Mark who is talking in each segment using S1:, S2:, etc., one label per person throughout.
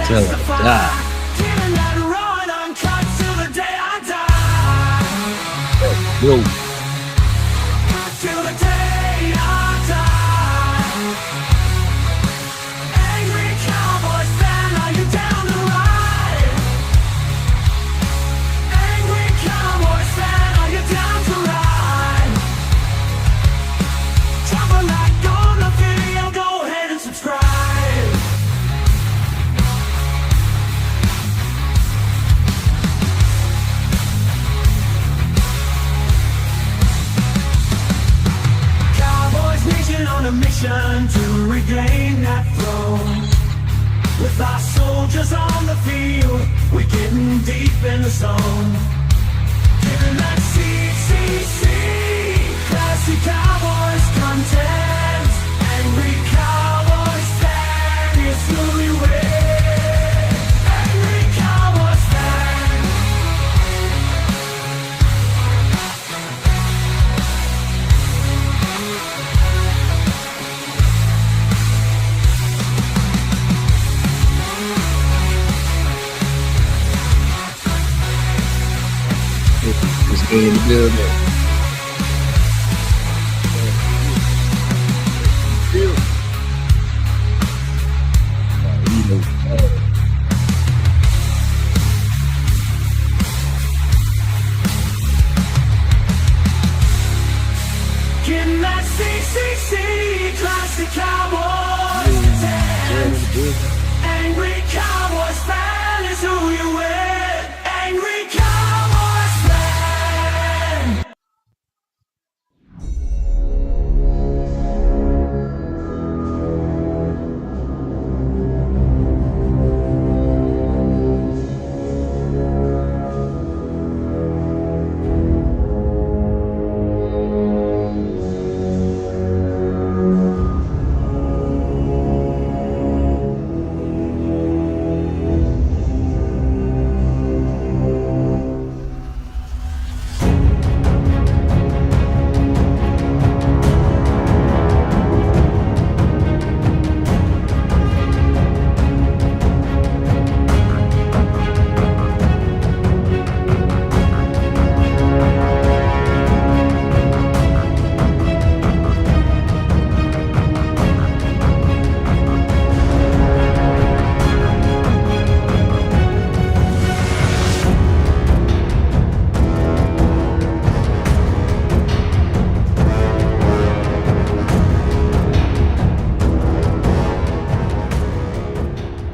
S1: till I die. Yo.
S2: Till the day I die. Angry Cowboys fan, are you down to ride? Angry Cowboys fan, are you down to ride? Drop a like on the video, go ahead and subscribe. Cowboys Nation on a mission to regain that throne. With our soldiers on the field, we're getting deep in the zone. Giving that CCC, classic Cowboys content. Angry Cowboys fan is who we with. Angry Cowboys fan.
S1: It's in the building.
S2: Getting that CCC, classic Cowboys content. Angry Cowboys fan is who you with. Angry Cowboys fan.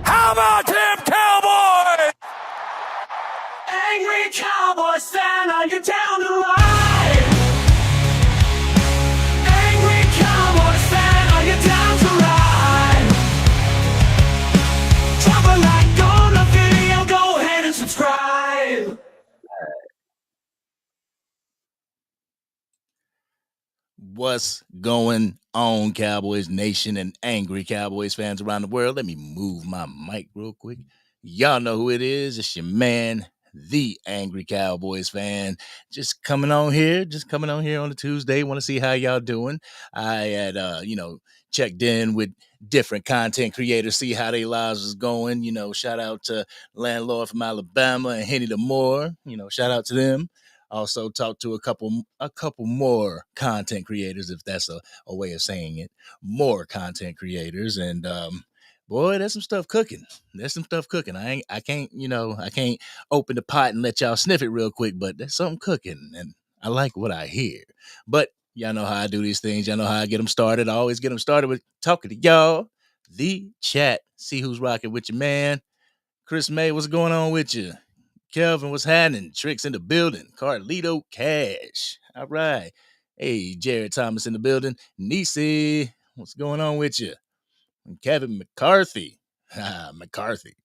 S2: How about them Cowboys? Angry Cowboys fan, are you down to ride? Angry Cowboys fan, are you down to ride? Drop a like on the video, go ahead and subscribe.
S3: What's going on, Cowboys Nation and angry Cowboys fans around the world? Let me move my mic real quick. Y'all know who it is. It's your man, the angry Cowboys fan. Just coming on here on a Tuesday. Want to see how y'all doing. I had, checked in with different content creators, see how their lives is going. Shout out to Landlord from Alabama and Henny the Moore. Shout out to them. Also talked to a couple more content creators, if that's a way of saying it. More content creators, and boy, there's some stuff cooking. I can't open the pot and let y'all sniff it real quick, but there's something cooking, and I like what I hear. But y'all know how I do these things. Y'all know how I get them started. I always get them started with talking to y'all, the chat. See who's rocking with you, man. Chris May, what's going on with you? Kelvin, what's happening? Tricks in the building. Carlito Cash. All right. Hey, Jared Thomas in the building. Nisi, what's going on with you? And Kevin McCarthy. McCarthy.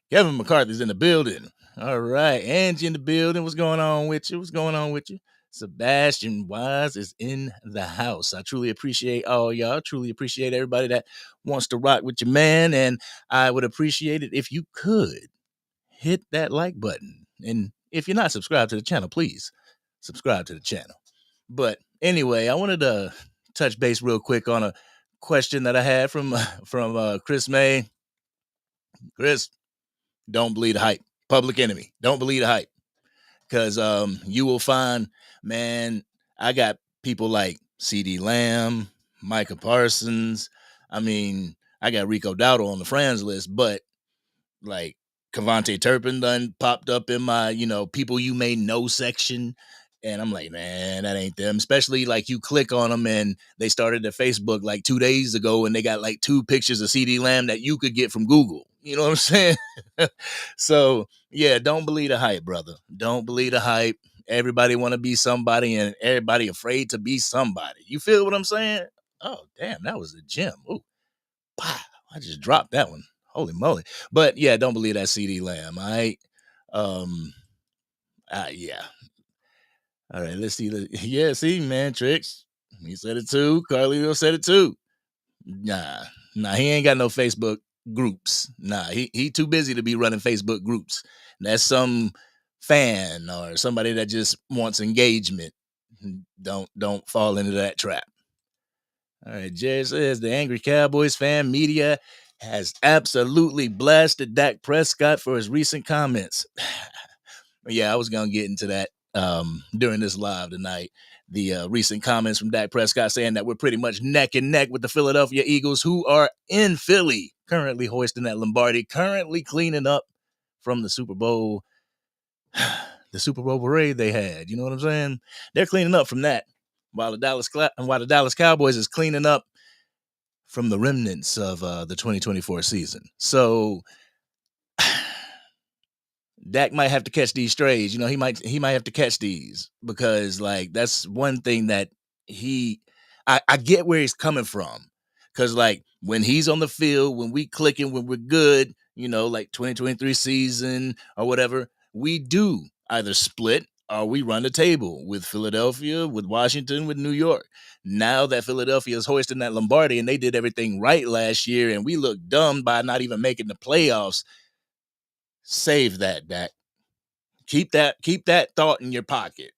S3: Kevin McCarthy's in the building. All right. Angie in the building. What's going on with you? Sebastian Wise is in the house. I truly appreciate all y'all. Truly appreciate everybody that wants to rock with your man. And I would appreciate it if you could hit that like button. And if you're not subscribed to the channel, please subscribe to the channel. But anyway, I wanted to touch base real quick on a question that I had from Chris May. Chris, Don't believe the hype. Public enemy. Don't believe the hype. Because you will find, man, I got people like CD Lamb, Micah Parsons. I mean, I got Rico Dowdle on the friends list, but like Cavante Turpin done popped up in my, people you may know section. And I'm like, man, that ain't them. Especially like you click on them and they started their Facebook like 2 days ago and they got like 2 pictures of CD Lamb that you could get from Google. You know what I'm saying? So yeah, don't believe the hype, brother. Don't believe the hype. Everybody want to be somebody and everybody afraid to be somebody. You feel what I'm saying? Oh, damn, that was a gem. Ooh, wow, I just dropped that one. Holy moly. But yeah, don't believe that CD Lamb. All right. Um, yeah. All right, let's see. Yeah, see, man, Tricks. He said it too. Carlito said it too. Nah, he ain't got no Facebook groups. Nah, he too busy to be running Facebook groups. That's some fan or somebody that just wants engagement. Don't fall into that trap. All right, Jared says the angry Cowboys fan media has absolutely blasted Dak Prescott for his recent comments. Yeah, I was gonna get into that during this live tonight. The recent comments from Dak Prescott saying that we're pretty much neck and neck with the Philadelphia Eagles, who are in Philly, currently hoisting that Lombardi, currently cleaning up from the Super Bowl, the Super Bowl parade they had. You know what I'm saying? They're cleaning up from that, while the Dallas Cowboys is cleaning up from the remnants of the 2024 season. So Dak might have to catch these strays. He might have to catch these because like that's one thing that I get where he's coming from. Cause like when he's on the field, when we clicking, when we're good, like 2023 season or whatever, we do either split or we run the table with Philadelphia, with Washington, with New York. Now that Philadelphia is hoisting that Lombardi and they did everything right last year and we look dumb by not even making the playoffs. Save that, Dak. Keep that thought in your pocket,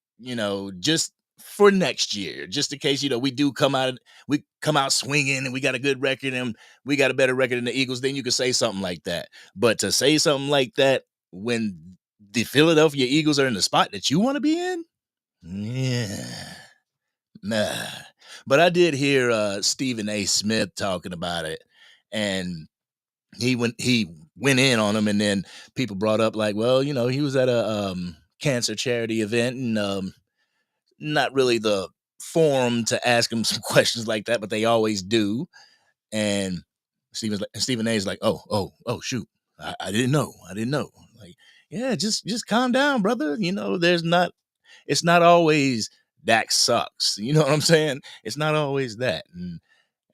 S3: just for next year, just in case, we come out swinging and we got a good record and we got a better record than the Eagles, then you could say something like that. But to say something like that when the Philadelphia Eagles are in the spot that you want to be in, yeah, nah. But I did hear Stephen A. Smith talking about it, and he went in on him, and then people brought up like, well, he was at a cancer charity event, and not really the forum to ask him some questions like that, but they always do. And Stephen A is like, oh, shoot, I didn't know, like, yeah, just calm down, brother. It's not always Dak sucks. You know what I'm saying? It's not always that,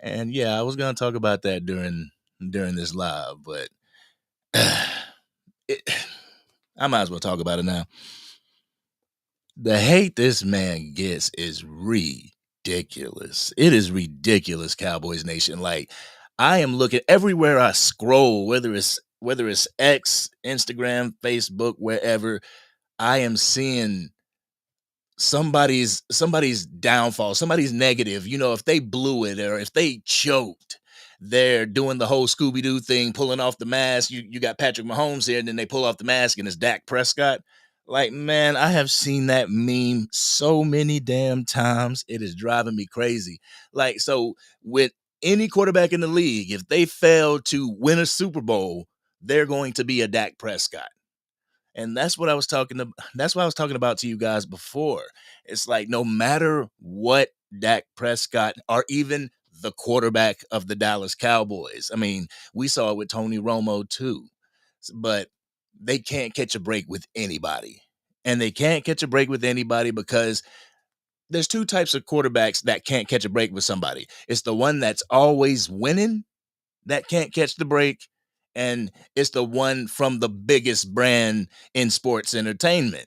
S3: and yeah, I was gonna talk about that during this live, but I might as well talk about it now. The hate this man gets is ridiculous. It is ridiculous, Cowboys Nation. Like, I am looking everywhere I scroll, whether it's X, Instagram, Facebook, wherever, I am seeing somebody's downfall, somebody's negative. If they blew it or if they choked, they're doing the whole Scooby-Doo thing, pulling off the mask. You got Patrick Mahomes here, and then they pull off the mask and it's Dak Prescott. Like, man, I have seen that meme so many damn times. It is driving me crazy. Like, so with any quarterback in the league, if they fail to win a Super Bowl, they're going to be a Dak Prescott. And that's what I was talking about. That's what I was talking about to you guys before. It's like no matter what Dak Prescott or even the quarterback of the Dallas Cowboys. I mean, we saw it with Tony Romo too. But they can't catch a break with anybody. And they can't catch a break with anybody because there's 2 types of quarterbacks that can't catch a break with somebody. It's the one that's always winning that can't catch the break, and it's the one from the biggest brand in sports entertainment.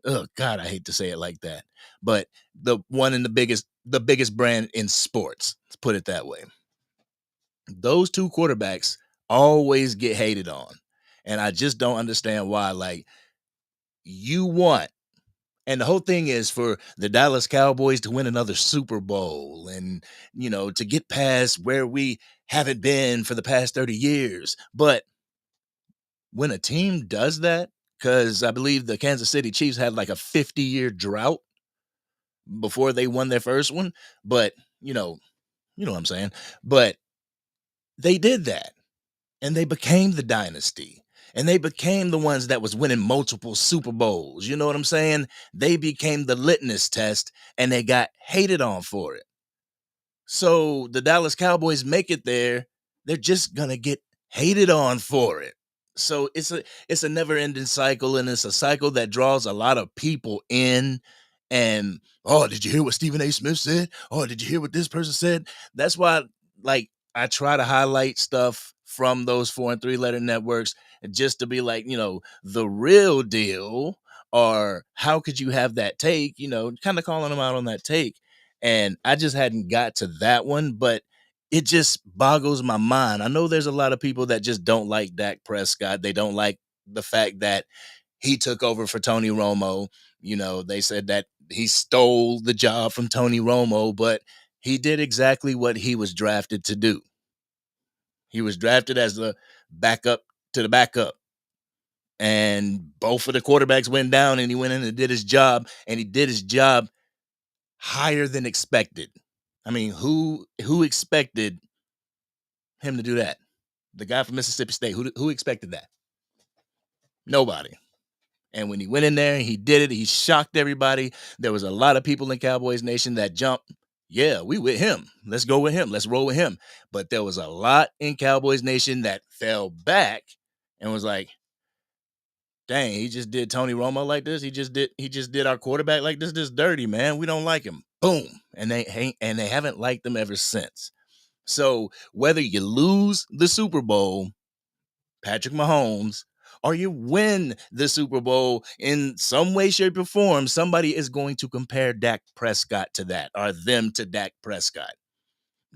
S3: Oh God, I hate to say it like that, but the one in the biggest brand in sports. Let's put it that way. Those 2 quarterbacks always get hated on, and I just don't understand why. Like, you want, and the whole thing is for the Dallas Cowboys to win another Super Bowl and, to get past where we haven't been for the past 30 years. But when a team does that, because I believe the Kansas City Chiefs had like a 50-year drought before they won their first one. But, you know what I'm saying? But they did that and they became the dynasty. And they became the ones that was winning multiple Super Bowls. You know what I'm saying? They became the litmus test and they got hated on for it. So the Dallas Cowboys make it there, they're just gonna get hated on for it. So it's a never-ending cycle, and it's a cycle that draws a lot of people in. And oh, did you hear what Stephen A. Smith said? Oh, did you hear what this person said? That's why, like, I try to highlight stuff from those 4 and 3 letter networks just to be like, the real deal, or how could you have that take? Kind of calling them out on that take, and I just hadn't got to that one, but it just boggles my mind. I know there's a lot of people that just don't like Dak Prescott. They don't like the fact that he took over for Tony Romo. They said that he stole the job from Tony Romo, but he did exactly what he was drafted to do. He was drafted as the backup to the backup. And both of the quarterbacks went down, and he went in and did his job, and he did his job higher than expected. I mean, who expected him to do that? The guy from Mississippi State. Who expected that? Nobody. And when he went in there and he did it, he shocked everybody. There was a lot of people in Cowboys Nation that jumped. Yeah, we with him. Let's go with him. Let's roll with him. But there was a lot in Cowboys Nation that fell back and was like, dang, he just did Tony Romo like this. He just did our quarterback like this. This is dirty, man. We don't like him. Boom. And they haven't liked him ever since. So whether you lose the Super Bowl, Patrick Mahomes, or you win the Super Bowl in some way, shape, or form, somebody is going to compare Dak Prescott to that, or them to Dak Prescott.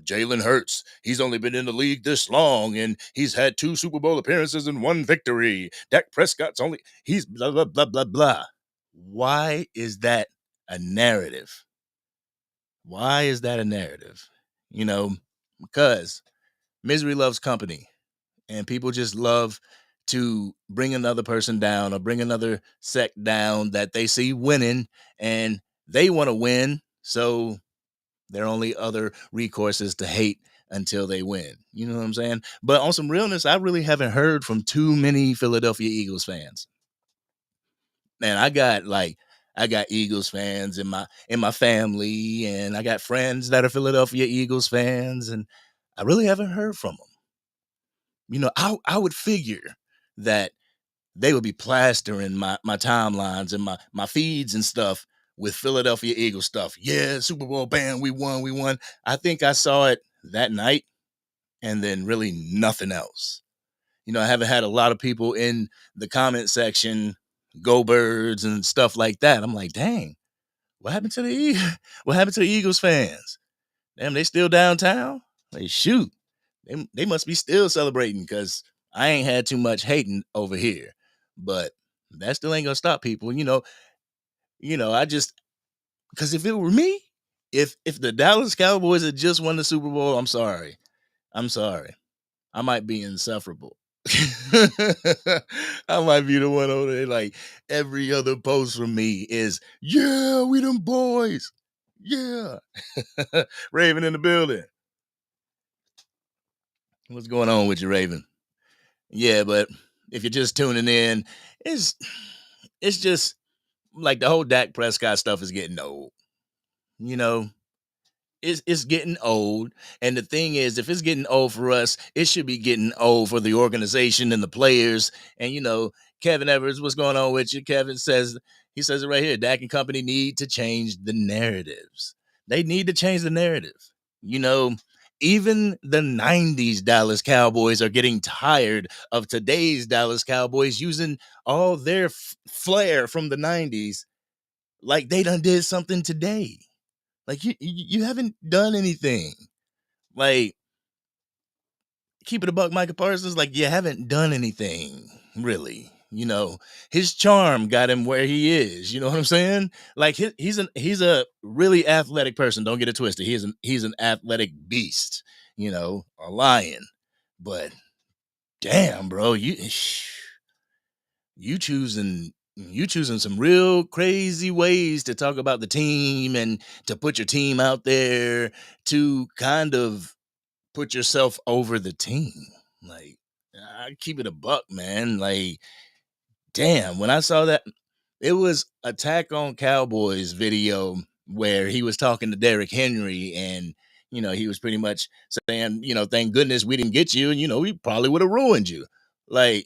S3: Jalen Hurts, he's only been in the league this long, and he's had 2 Super Bowl appearances and 1 victory. Dak Prescott's he's blah, blah, blah, blah, blah. Why is that a narrative? Why is that a narrative? Because misery loves company, and people just love to bring another person down or bring another sect down that they see winning, and they want to win. So their only other recourse is to hate until they win. You know what I'm saying? But on some realness, I really haven't heard from too many Philadelphia Eagles fans. Man, I got Eagles fans in my family, and I got friends that are Philadelphia Eagles fans, and I really haven't heard from them. I would figure that they would be plastering my timelines and my feeds and stuff with Philadelphia Eagles stuff. Yeah, Super Bowl, bam, we won. I think I saw it that night, and then really nothing else. I haven't had a lot of people in the comment section go Birds and stuff like that. I'm like, dang, what happened to what happened to the Eagles fans? Damn, they still downtown? Like, shoot, they must be still celebrating, because I ain't had too much hating over here. But that still ain't gonna stop people. I just, because if it were me, if the Dallas Cowboys had just won the Super Bowl, I'm sorry. I might be insufferable. I might be the one over there, like, every other post from me is, yeah, we them boys. Yeah. Raven in the building. What's going on with you, Raven? Yeah, but if you're just tuning in, it's just like the whole Dak Prescott stuff is getting old. It's getting old. And the thing is, if it's getting old for us, it should be getting old for the organization and the players. And Kevin Evers, what's going on with you? Kevin says it right here. Dak and company need to change the narratives. They need to change the narrative. Even the 90s Dallas Cowboys are getting tired of today's Dallas Cowboys using all their flair from the 90s like they done did something today. Like, you haven't done anything. Like, keep it a buck, Micah Parsons, like, you haven't done anything, really. His charm got him where he is. You know what I'm saying? Like, he's a really athletic person. Don't get it twisted. He's an athletic beast, a lion. But damn, bro, you choosing some real crazy ways to talk about the team and to put your team out there to kind of put yourself over the team. Like, I keep it a buck, man. Like, damn, when I saw that, it was Attack on Cowboys video where he was talking to Derrick Henry, and he was pretty much saying, thank goodness we didn't get you, and we probably would have ruined you. Like,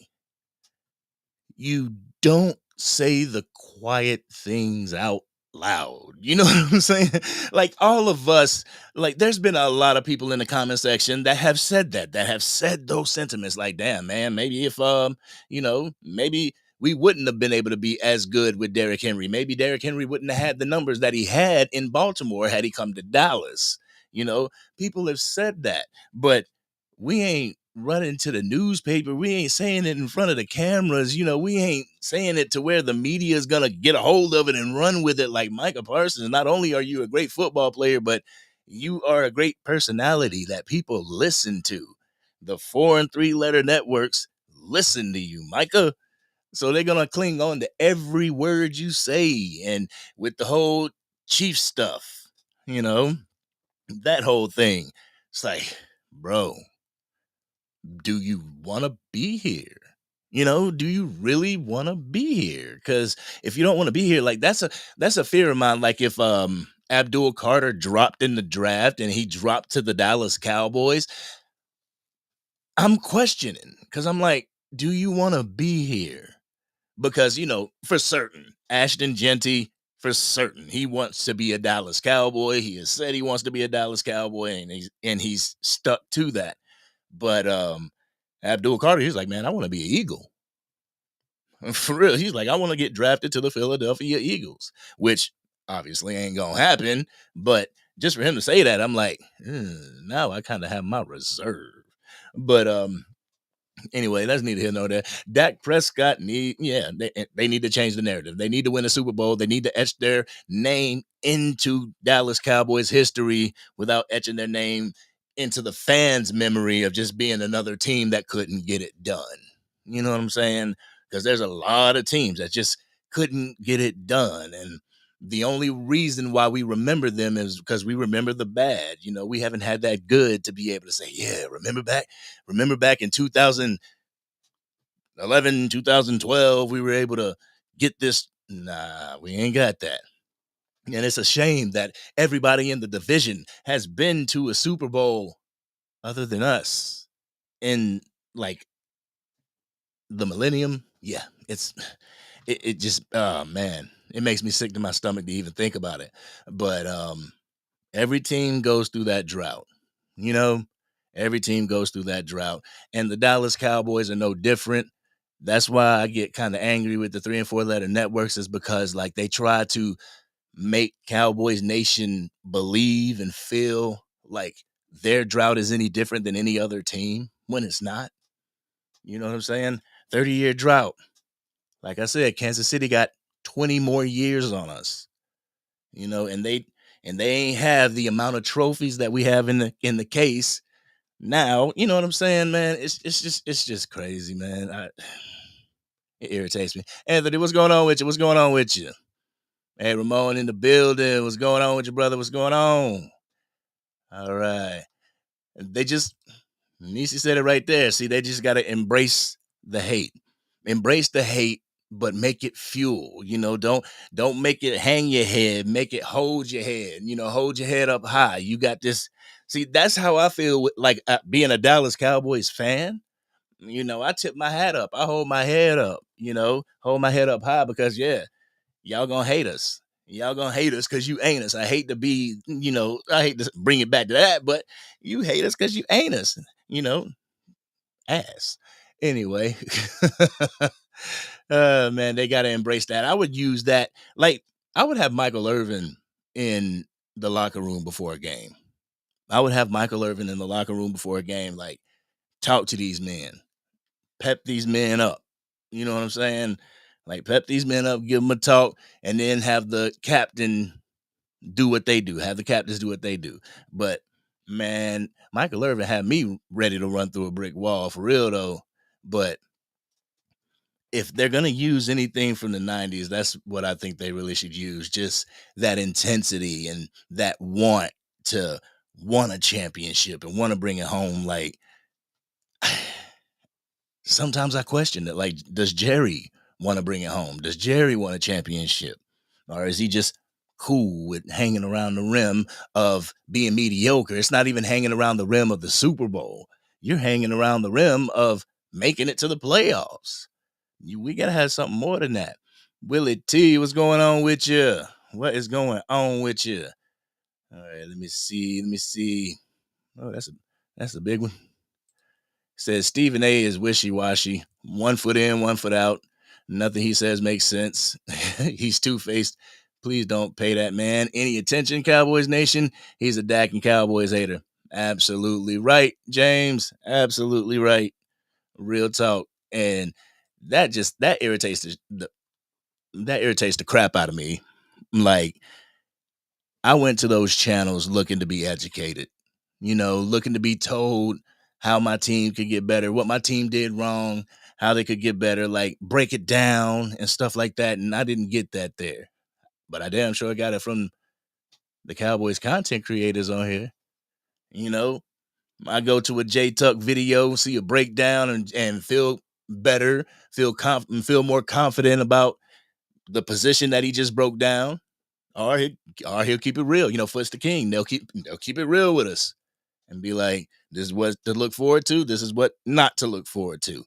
S3: you don't say the quiet things out loud. You know what I'm saying? Like, all of us, like, there's been a lot of people in the comment section that have said that have said those sentiments. Like, damn, man, maybe if maybe we wouldn't have been able to be as good with Derrick Henry. Maybe Derrick Henry wouldn't have had the numbers that he had in Baltimore had he come to Dallas. You know, people have said that, but we ain't running to the newspaper. We ain't saying it in front of the cameras. We ain't saying it to where the media is going to get a hold of it and run with it like Micah Parsons. Not only are you a great football player, but you are a great personality that people listen to. The 4 and 3 letter networks listen to you, Micah. So they're going to cling on to every word you say. And with the whole Chief stuff, that whole thing, it's like, bro, do you want to be here? Do you really want to be here? Because if you don't want to be here, like, that's a fear of mine. Like, if Abdul Carter dropped in the draft and he dropped to the Dallas Cowboys, I'm questioning, because I'm like, do you want to be here? Because for certain, Ashton Genty, for certain, he wants to be a Dallas Cowboy. He has said he wants to be a Dallas Cowboy, and he's stuck to that. But Abdul Carter, he's like, man, I want to be an Eagle. For real. He's like, I want to get drafted to the Philadelphia Eagles, which obviously ain't going to happen. But just for him to say that, I'm like, now I kind of have my reserve. But anyway, that's neither here nor there. Dak Prescott they need to change the narrative. They need to win a Super Bowl. They need to etch their name into Dallas Cowboys history without etching their name into the fans' memory of just being another team that couldn't get it done. You know what I'm saying? Because there's a lot of teams that just couldn't get it done. And the only reason why we remember them is because we remember the bad. We haven't had that good to be able to say, yeah, remember back in 2011, 2012, we were able to get this. Nah, we ain't got that. And it's a shame that everybody in the division has been to a Super Bowl other than us in, like, the millennium. Yeah, it just, oh man, it makes me sick to my stomach to even think about it. But every team goes through that drought. Every team goes through that drought, and the Dallas Cowboys are no different. That's why I get kind of angry with the 3 and 4 letter networks, is because, like, they try to make Cowboys Nation believe and feel like their drought is any different than any other team when it's not. You know what I'm saying? 30-year drought. Like I said, Kansas City got 20 more years on us. And they ain't have the amount of trophies that we have in the case now. You know what I'm saying, man? It's just crazy, man. It irritates me. Anthony, what's going on with you? What's going on with you? Hey, Ramon in the building. What's going on with your brother? What's going on? All right. They just, Nisi said it right there. See, they just got to embrace the hate. Embrace the hate, but make it fuel. Don't make it hang your head. Make it hold your head. Hold your head up high. You got this. See, that's how I feel with, like, being a Dallas Cowboys fan. I tip my hat up. I hold my head up. Hold my head up high, because y'all gonna hate us. Y'all gonna hate us because you ain't us. I hate to bring it back to that, but you hate us because you ain't us. Ass. Anyway, man, they gotta embrace that. I would use that. Like, I would have Michael Irvin in the locker room before a game. I would have Michael Irvin in the locker room before a game. Like, talk to these men, pep these men up. You know what I'm saying? Like, pep these men up, give them a talk, and then have the captain do what they do. Have the captains do what they do. But, man, Michael Irvin had me ready to run through a brick wall, for real, though. But if they're gonna use anything from the '90s, that's what I think they really should use. Just that intensity and that to want a championship and want to bring it home. Like sometimes I question it. Like, does Jerry want to bring it home? Does Jerry want a championship? Or is he just cool with hanging around the rim of being mediocre? It's not even hanging around the rim of the Super Bowl. You're hanging around the rim of making it to the playoffs. We gotta have something more than that. Willie T, what's going on with you? What is going on with you? All right, let me see. Let me see. Oh, that's a big one. Says Stephen A is wishy-washy. 1 foot in, 1 foot out. Nothing he says makes sense. He's two-faced. Please don't pay that man any attention, Cowboys Nation. He's a Dak and Cowboys hater. Absolutely right, James. Absolutely right. Real talk. And that irritates that irritates the crap out of me. Like, I went to those channels looking to be educated, looking to be told how my team could get better, what my team did wrong, how they could get better, like break it down and stuff like that. And I didn't get that there, but I damn sure got it from the Cowboys content creators on here. You know, I go to a J Tuck video, see a breakdown, and feel better, feel more confident about the position that he just broke down. Or he'll keep it real. Foot's the king. They'll keep it real with us and be like, this is what to look forward to. This is what not to look forward to.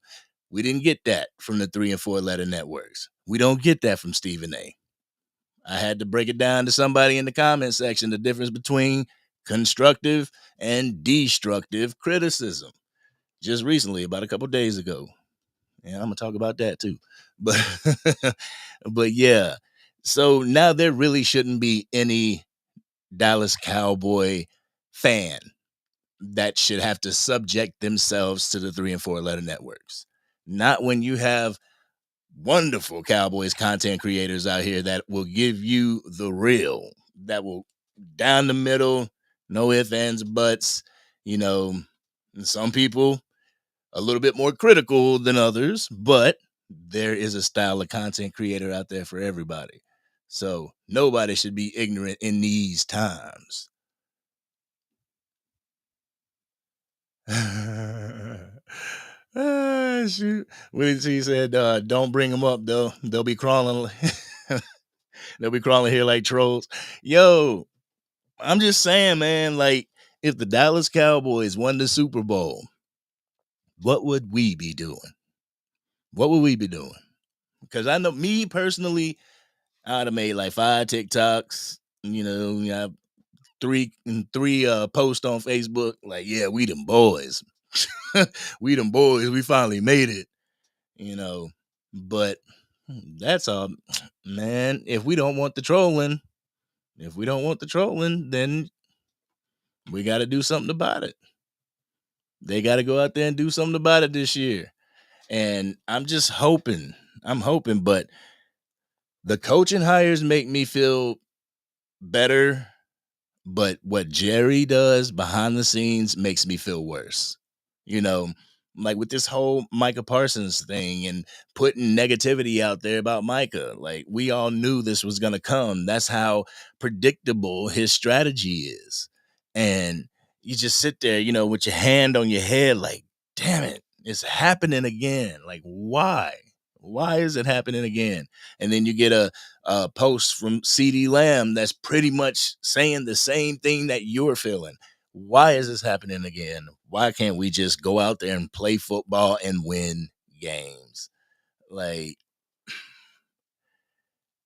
S3: We didn't get that from the 3 and 4 letter networks. We don't get that from Stephen A. I had to break it down to somebody in the comment section, the difference between constructive and destructive criticism. Just recently, about a couple days ago. And I'm gonna talk about that too. But but yeah. So now there really shouldn't be any Dallas Cowboy fan that should have to subject themselves to the 3 and 4 letter networks. Not when you have wonderful Cowboys content creators out here that will give you the real, that will down the middle, no ifs, ands, buts. Some people a little bit more critical than others, but there is a style of content creator out there for everybody. So nobody should be ignorant in these times. Shoot. Willie T said, don't bring them up, though. They'll be crawling. They'll be crawling here like trolls. Yo, I'm just saying, man, like, if the Dallas Cowboys won the Super Bowl, what would we be doing? What would we be doing? Because I know me personally, I'd have made like 5 TikToks, have three posts on Facebook. Like, yeah, we them boys. We them boys. We finally made it, But that's all, man. If we don't want the trolling, then we got to do something about it. They got to go out there and do something about it this year. And I'm hoping, but the coaching hires make me feel better, but what Jerry does behind the scenes makes me feel worse. Like with this whole Micah Parsons thing and putting negativity out there about Micah. Like, we all knew this was going to come. That's how predictable his strategy is. And you just sit there, with your hand on your head, like, damn it, it's happening again. Like, why? Why is it happening again? And then you get a post from CD Lamb that's pretty much saying the same thing that you're feeling. Why is this happening again? Why can't we just go out there and play football and win games? Like,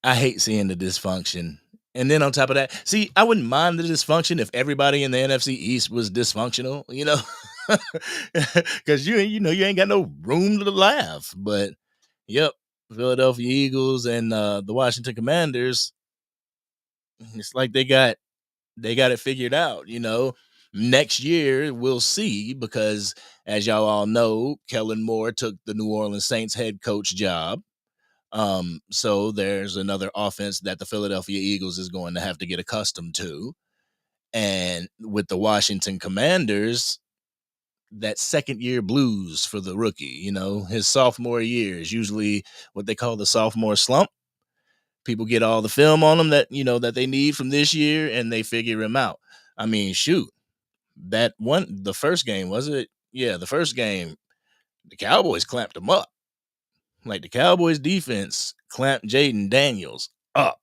S3: I hate seeing the dysfunction. And then on top of that, see, I wouldn't mind the dysfunction if everybody in the NFC East was dysfunctional, because you ain't got no room to laugh. But yep, Philadelphia Eagles and the Washington Commanders, it's like they got it figured out. Next year we'll see, because as y'all all know, Kellen Moore took the New Orleans Saints head coach job. So there's another offense that the Philadelphia Eagles is going to have to get accustomed to. And with the Washington Commanders, that second year blues for the rookie. His sophomore year is usually what they call the sophomore slump. People get all the film on him that they need from this year, and they figure him out. I mean, shoot, the first game, was it? Yeah, the first game, the Cowboys clamped him up. Like, the Cowboys defense clamped Jaden Daniels up.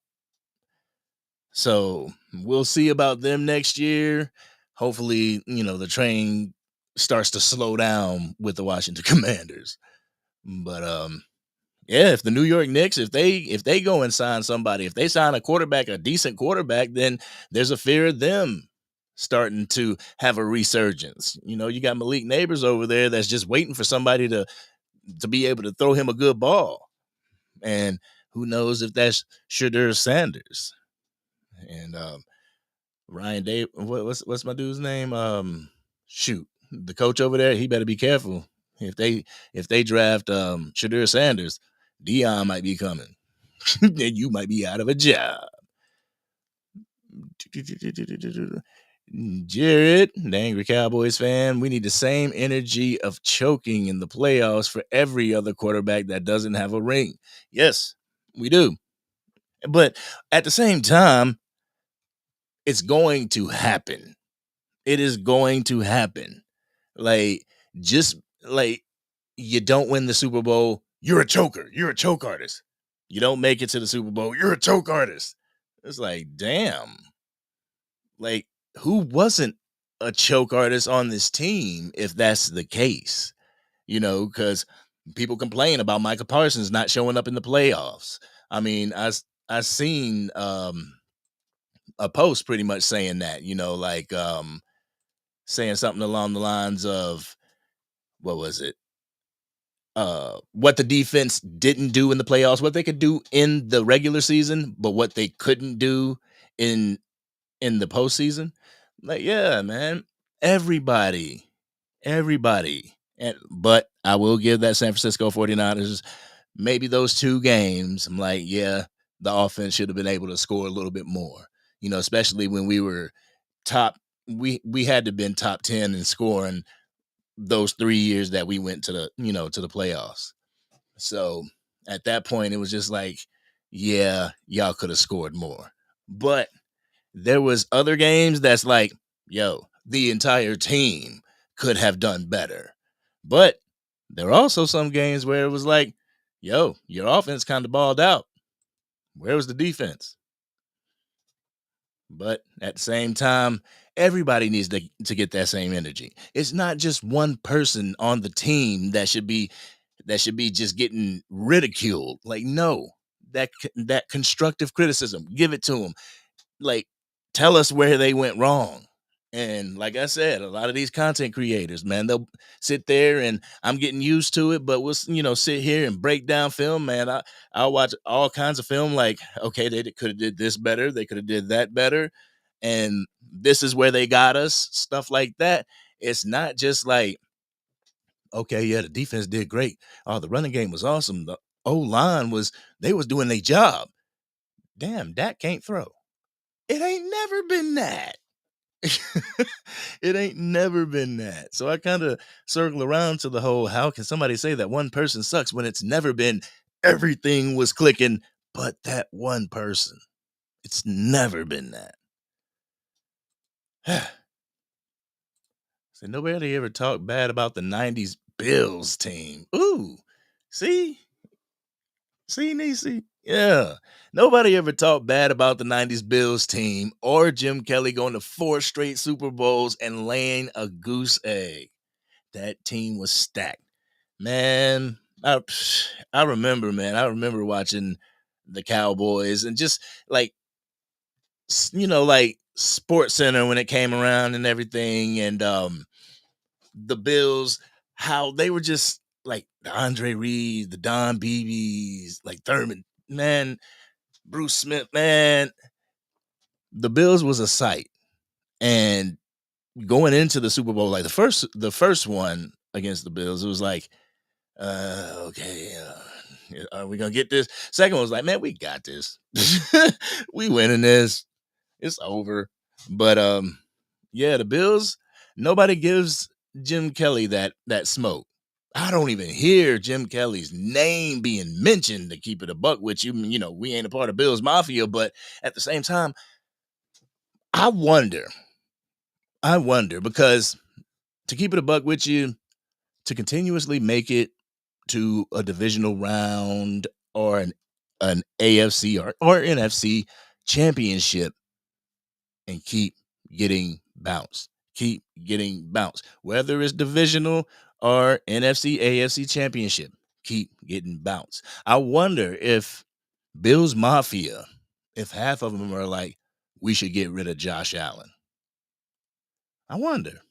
S3: So we'll see about them next year. Hopefully, the train starts to slow down with the Washington Commanders. But yeah, if the New York Knicks, if they go and sign somebody, if they sign a decent quarterback, then there's a fear of them starting to have a resurgence. You got Malik Neighbors over there that's just waiting for somebody to be able to throw him a good ball. And who knows if that's Shadur Sanders. And Ryan Day, what's my dude's name? Shoot, the coach over there, he better be careful. If they draft Shadur Sanders, Dion might be coming. And you might be out of a job. Jared, the angry Cowboys fan, we need the same energy of choking in the playoffs for every other quarterback that doesn't have a ring. Yes, we do. But at the same time, it's going to happen. It is going to happen. Like, just like, you don't win the Super Bowl, you're a choker. You're a choke artist. You don't make it to the Super Bowl, you're a choke artist. It's like, damn. Like, who wasn't a choke artist on this team if that's the case? Because people complain about Micah Parsons not showing up in the playoffs. I mean, I seen a post pretty much saying that, saying something along the lines of, what was it? What the defense didn't do in the playoffs, what they could do in the regular season, but what they couldn't do in the postseason. Like, yeah, man, everybody. But I will give that San Francisco 49ers maybe those two games. I'm like, yeah, the offense should have been able to score a little bit more, especially when we were top. We had to have been top 10 in scoring those 3 years that we went to the playoffs. So at that point, it was just like, yeah, y'all could have scored more. But there was other games that's like, yo, the entire team could have done better. But there are also some games where it was like, yo, your offense kind of balled out. Where was the defense? But at the same time, everybody needs to get that same energy. It's not just one person on the team that should be just getting ridiculed. Like, no, that constructive criticism, give it to them. Like, tell us where they went wrong. And like I said, a lot of these content creators, man, they'll sit there, and I'm getting used to it, but we'll, sit here and break down film, man. I'll watch all kinds of film, like, okay, they could have did this better. They could have did that better. And this is where they got us, stuff like that. It's not just like, okay, yeah, the defense did great. Oh, the running game was awesome. The O-line they was doing their job. Damn, Dak can't throw. It ain't never been that. It ain't never been that. So I kind of circle around to the whole, how can somebody say that one person sucks when it's never been everything was clicking but that one person? It's never been that. So nobody ever talked bad about the 90s Bills team. Ooh, see, Niecy? Yeah. Nobody ever talked bad about the 90s Bills team or Jim Kelly going to 4 straight Super Bowls and laying a goose egg. That team was stacked. Man, I remember, man. I remember watching the Cowboys and just like, like Sports Center when it came around and everything. And the Bills, how they were just like the Andre Reed, the Don Beebes, like Thurman, man, Bruce Smith, man. The Bills was a sight. And going into the Super Bowl, like the first one against the Bills, it was like, okay, are we gonna get this? Second one was like, man, we got this. We winning this. It's over. But yeah, the Bills, nobody gives Jim Kelly that smoke. I don't even hear Jim Kelly's name being mentioned, to keep it a buck with you. You know, we ain't a part of Bill's Mafia, but at the same time, I wonder because, to keep it a buck with you, to continuously make it to a divisional round or an AFC or NFC championship and keep getting bounced. Keep getting bounced. Whether it's divisional or NFC, AFC championship, keep getting bounced. I wonder if Bills Mafia, if half of them are like, we should get rid of Josh Allen. I wonder.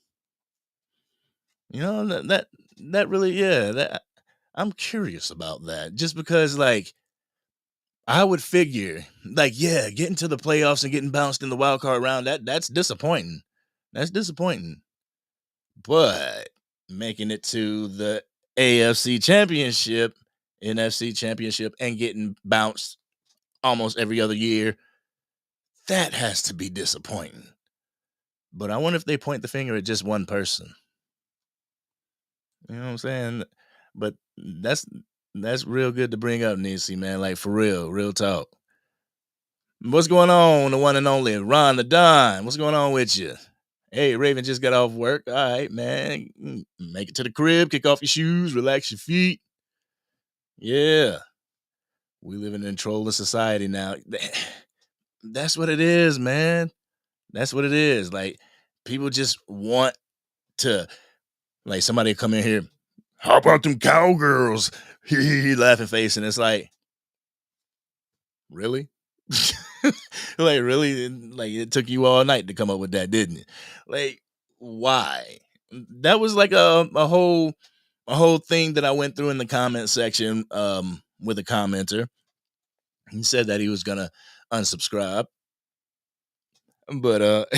S3: You know, that really, yeah, that I'm curious about that. Just because, like, I would figure, like, yeah, getting to the playoffs and getting bounced in the wild card round, that's disappointing. That's disappointing. But making it to the AFC championship, NFC championship, and getting bounced almost every other year, that has to be disappointing. But I wonder if they point the finger at just one person. You know what I'm saying? But that's real good to bring up, Nisi, man. Like, for real talk. What's going on, the one and only Ron the Don? What's going on with you? Hey, Raven just got off work. All right, man. Make it to the crib, kick off your shoes, relax your feet. Yeah. We live in a trolling society now. That's what it is, man. That's what it is. Like, people just want to, like, somebody come in here, how about them cowgirls? Laughing face. And it's like, really? Like, really? Like, it took you all night to come up with that, didn't it? Like, why? That was like a whole thing that I went through in the comment section with a commenter. He said that he was gonna unsubscribe, but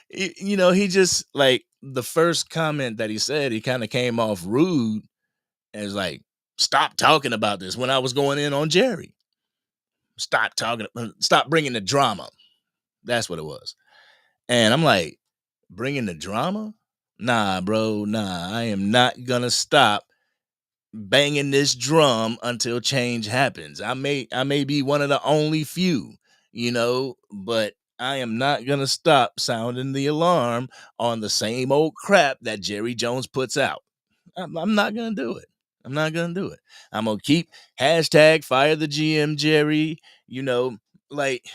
S3: you know, he just, like, the first comment that he said, he kind of came off rude as like, stop talking about this when I was going in on Jerry. Stop bringing the drama. That's what it was. And I'm like, bringing the drama? Nah, bro, nah. I am not gonna stop banging this drum until change happens. I may be one of the only few, you know, but I am not gonna stop sounding the alarm on the same old crap that Jerry Jones puts out. I'm not gonna do it. I'm not gonna do it. I'm gonna keep hashtag fire the GM Jerry. You know, like,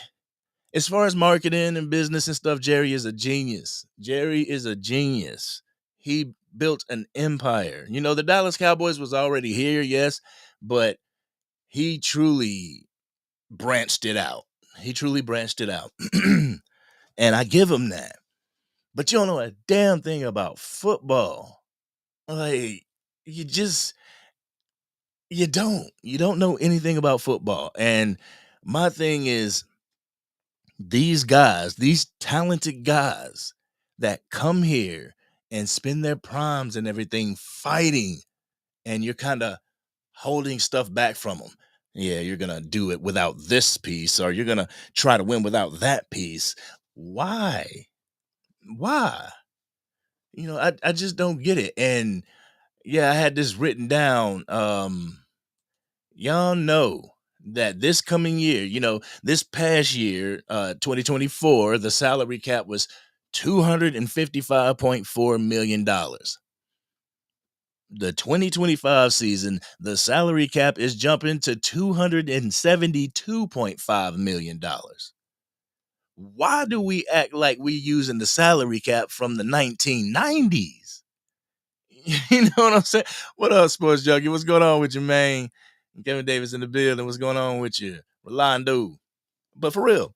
S3: as far as marketing and business and stuff, Jerry is a genius. Jerry is a genius. He built an empire. You know, the Dallas Cowboys was already here, yes, but he truly branched it out. He truly branched it out. And I give him that. But you don't know a damn thing about football. Like, you just, you don't know anything about football. And my thing is, these guys, these talented guys that come here and spend their primes and everything fighting, and you're kind of holding stuff back from them. Yeah, you're going to do it without this piece, or you're going to try to win without that piece. Why? Why? You know, I just don't get it. And yeah, I had this written down. Y'all know that this coming year, you know, this past year, 2024, the salary cap was $255.4 million. The 2025 season, the salary cap is jumping to $272.5 million. Why do we act like we using the salary cap from the 1990s? You know what I'm saying? What up, Sports Junkie? What's going on with you, man? Kevin Davis in the building. What's going on with you? Rolando. But for real,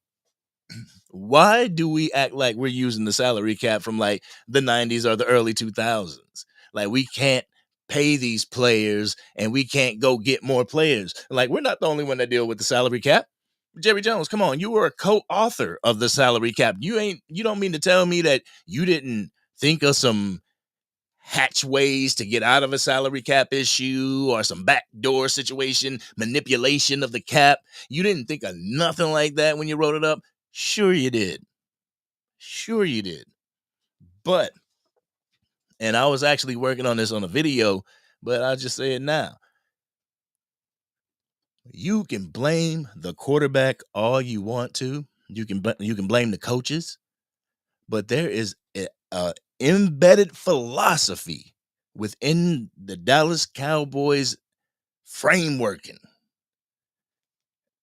S3: why do we act like we're using the salary cap from like the 90s or the early 2000s? Like, we can't pay these players and we can't go get more players. Like, we're not the only one that deal with the salary cap. Jerry Jones, come on, you were a co-author of the salary cap. You don't mean to tell me that you didn't think of some hatch ways to get out of a salary cap issue or some backdoor situation, manipulation of the cap? You didn't think of nothing like that when you wrote it up? Sure you did. Sure you did. But And I was actually working on this on a video, but I'll just say it now. You can blame the quarterback all you want to. You can blame the coaches, but there is a embedded philosophy within the Dallas Cowboys frameworking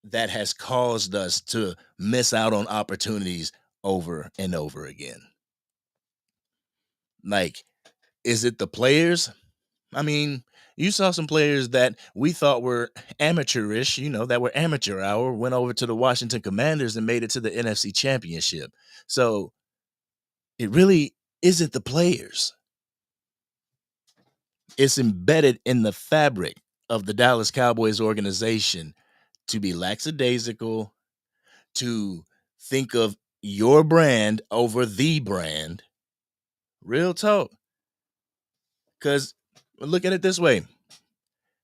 S3: that has caused us to miss out on opportunities over and over again. Like, is it the players? I mean, you saw some players that we thought were amateurish, that were amateur hour, went over to the Washington Commanders and made it to the NFC Championship. So it really isn't the players. It's embedded in the fabric of the Dallas Cowboys organization to be lackadaisical, to think of your brand over the brand. Real talk. Because look at it this way.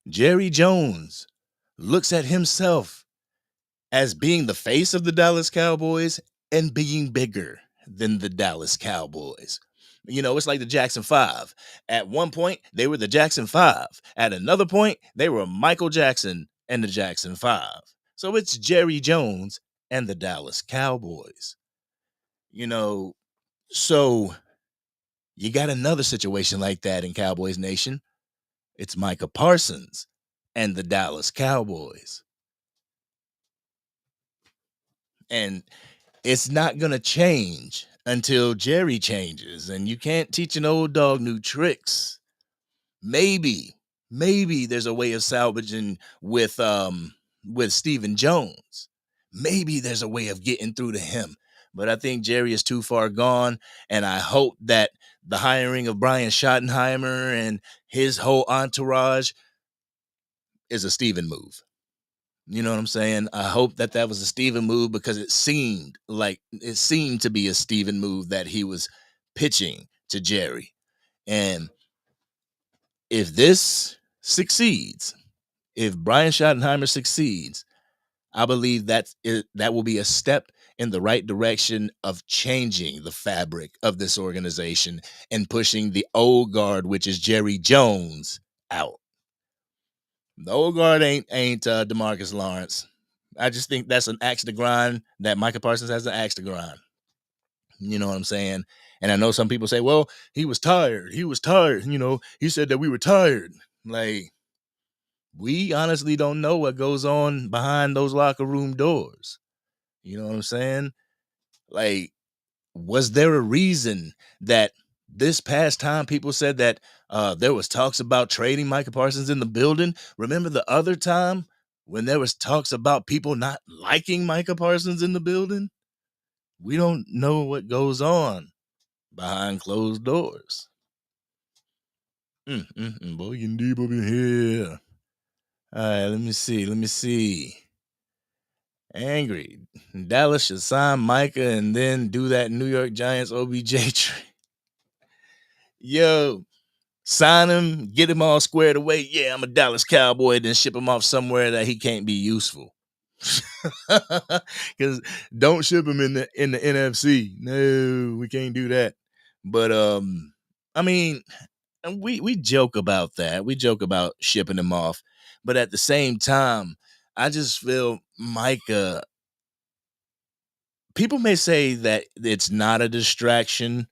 S3: Jerry Jones looks at himself as being the face of the Dallas Cowboys and being bigger than the Dallas Cowboys. It's like the Jackson 5. At one point, they were the Jackson 5. At another point, they were Michael Jackson and the Jackson 5. So it's Jerry Jones and the Dallas Cowboys. So you got another situation like that in Cowboys Nation. It's Micah Parsons and the Dallas Cowboys. And it's not going to change until Jerry changes. And you can't teach an old dog new tricks. Maybe there's a way of salvaging with Stephen Jones. Maybe there's a way of getting through to him. But I think Jerry is too far gone. And I hope that the hiring of Brian Schottenheimer and his whole entourage is a Stephen move. You know what I'm saying? I hope that was a Steven move, because it seemed to be a Steven move that he was pitching to Jerry. And if this succeeds, if Brian Schottenheimer succeeds, I believe that will be a step in the right direction of changing the fabric of this organization and pushing the old guard, which is Jerry Jones, out. The old guard ain't DeMarcus Lawrence. I just think that's an axe to grind that Micah Parsons has an axe to grind. You know what I'm saying? And I know some people say, well, he was tired. He was tired. He said that we were tired. Like, we honestly don't know what goes on behind those locker room doors. You know what I'm saying? Like, was there a reason that this past time people said that there was talks about trading Micah Parsons in the building? Remember the other time when there was talks about people not liking Micah Parsons in the building? We don't know what goes on behind closed doors. Boy, getting deep up in here. All right, let me see. Angry. Dallas should sign Micah and then do that New York Giants OBJ trade. Yo, sign him, get him all squared away. Yeah, I'm a Dallas Cowboy, then ship him off somewhere that he can't be useful. Because don't ship him in the NFC. No, we can't do that. But I mean, we joke about that. We joke about shipping him off. But at the same time, I just feel Micah. People may say that it's not a distraction,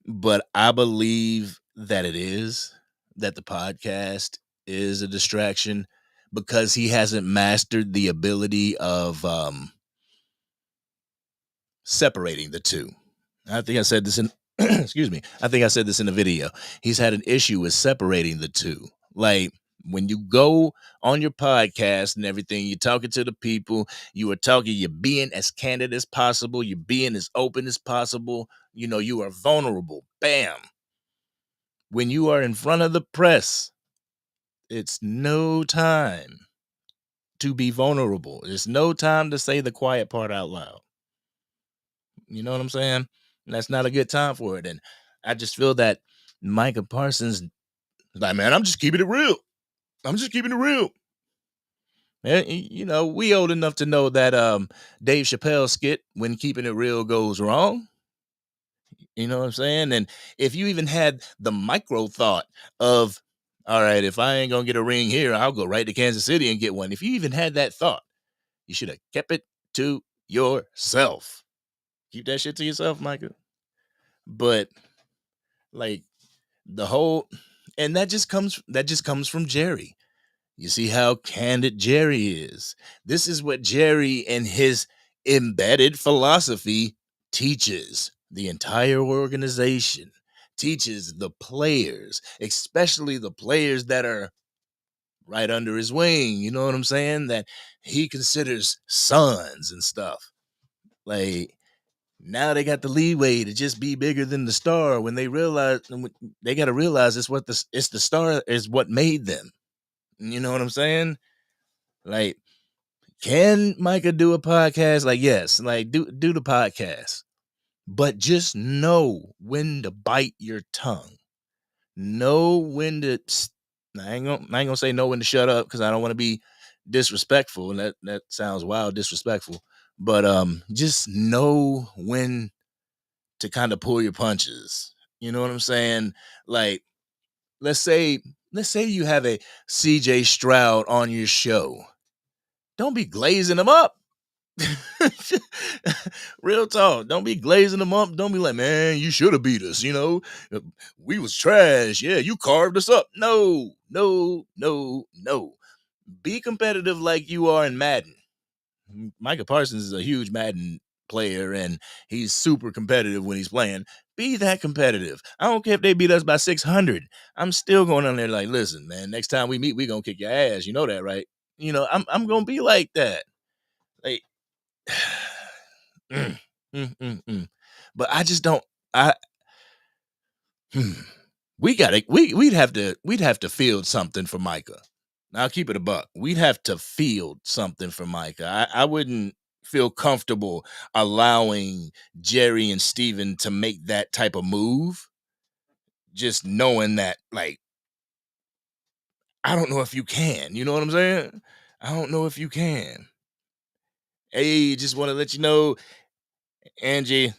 S3: but I believe that it is, that the podcast is a distraction, because he hasn't mastered the ability of separating the two. I think I said this in excuse me. I think I said this in the video. He's had an issue with separating the two. Like, when you go on your podcast and everything, you're talking to the people, you're being as candid as possible, you're being as open as possible, you are vulnerable. Bam. When you are in front of the press, it's no time to be vulnerable. It's no time to say the quiet part out loud. You know what I'm saying? That's not a good time for it. And I just feel that Micah Parsons, like, man, I'm just keeping it real. I'm just keeping it real. And, we old enough to know that Dave Chappelle skit, when keeping it real goes wrong. You know what I'm saying? And if you even had the micro thought of, all right, if I ain't gonna get a ring here, I'll go right to Kansas City and get one. If you even had that thought, you should have kept it to yourself. Keep that shit to yourself, Micah. But like the whole, and that just comes from Jerry. You see how candid Jerry is. This is what Jerry and his embedded philosophy teaches the entire organization, teaches the players, especially the players that are right under his wing. You know what I'm saying? That he considers sons and stuff. Like, now they got the leeway to just be bigger than the star when they realize they got to realize it's the star is what made them. You know what I'm saying? Like, can Micah do a podcast? Like, yes, like do the podcast, but just know when to bite your tongue. Know when to. I ain't gonna say know when to shut up because I don't want to be disrespectful, and that sounds wild, disrespectful. But just know when to kind of pull your punches. You know what I'm saying? Like, let's say you have a CJ Stroud on your show. Don't be glazing them up. Real talk. Don't be glazing them up. Don't be like, man, you should have beat us. We was trash. Yeah, you carved us up. No, no, no, no. Be competitive like you are in Madden. Micah Parsons is a huge Madden player, and he's super competitive when he's playing. Be that competitive. I don't care if they beat us by 600. I'm still going on there like, listen, man, next time we meet, we gonna kick your ass. You know that, right? I'm gonna be like that. Like, mm, but I just don't. I hmm. We'd have to field something for Micah. Now, I'll keep it a buck. We'd have to field something for Micah. I wouldn't feel comfortable allowing Jerry and Steven to make that type of move, just knowing that, like, I don't know if you can. You know what I'm saying? I don't know if you can. Hey, just want to let you know, Angie,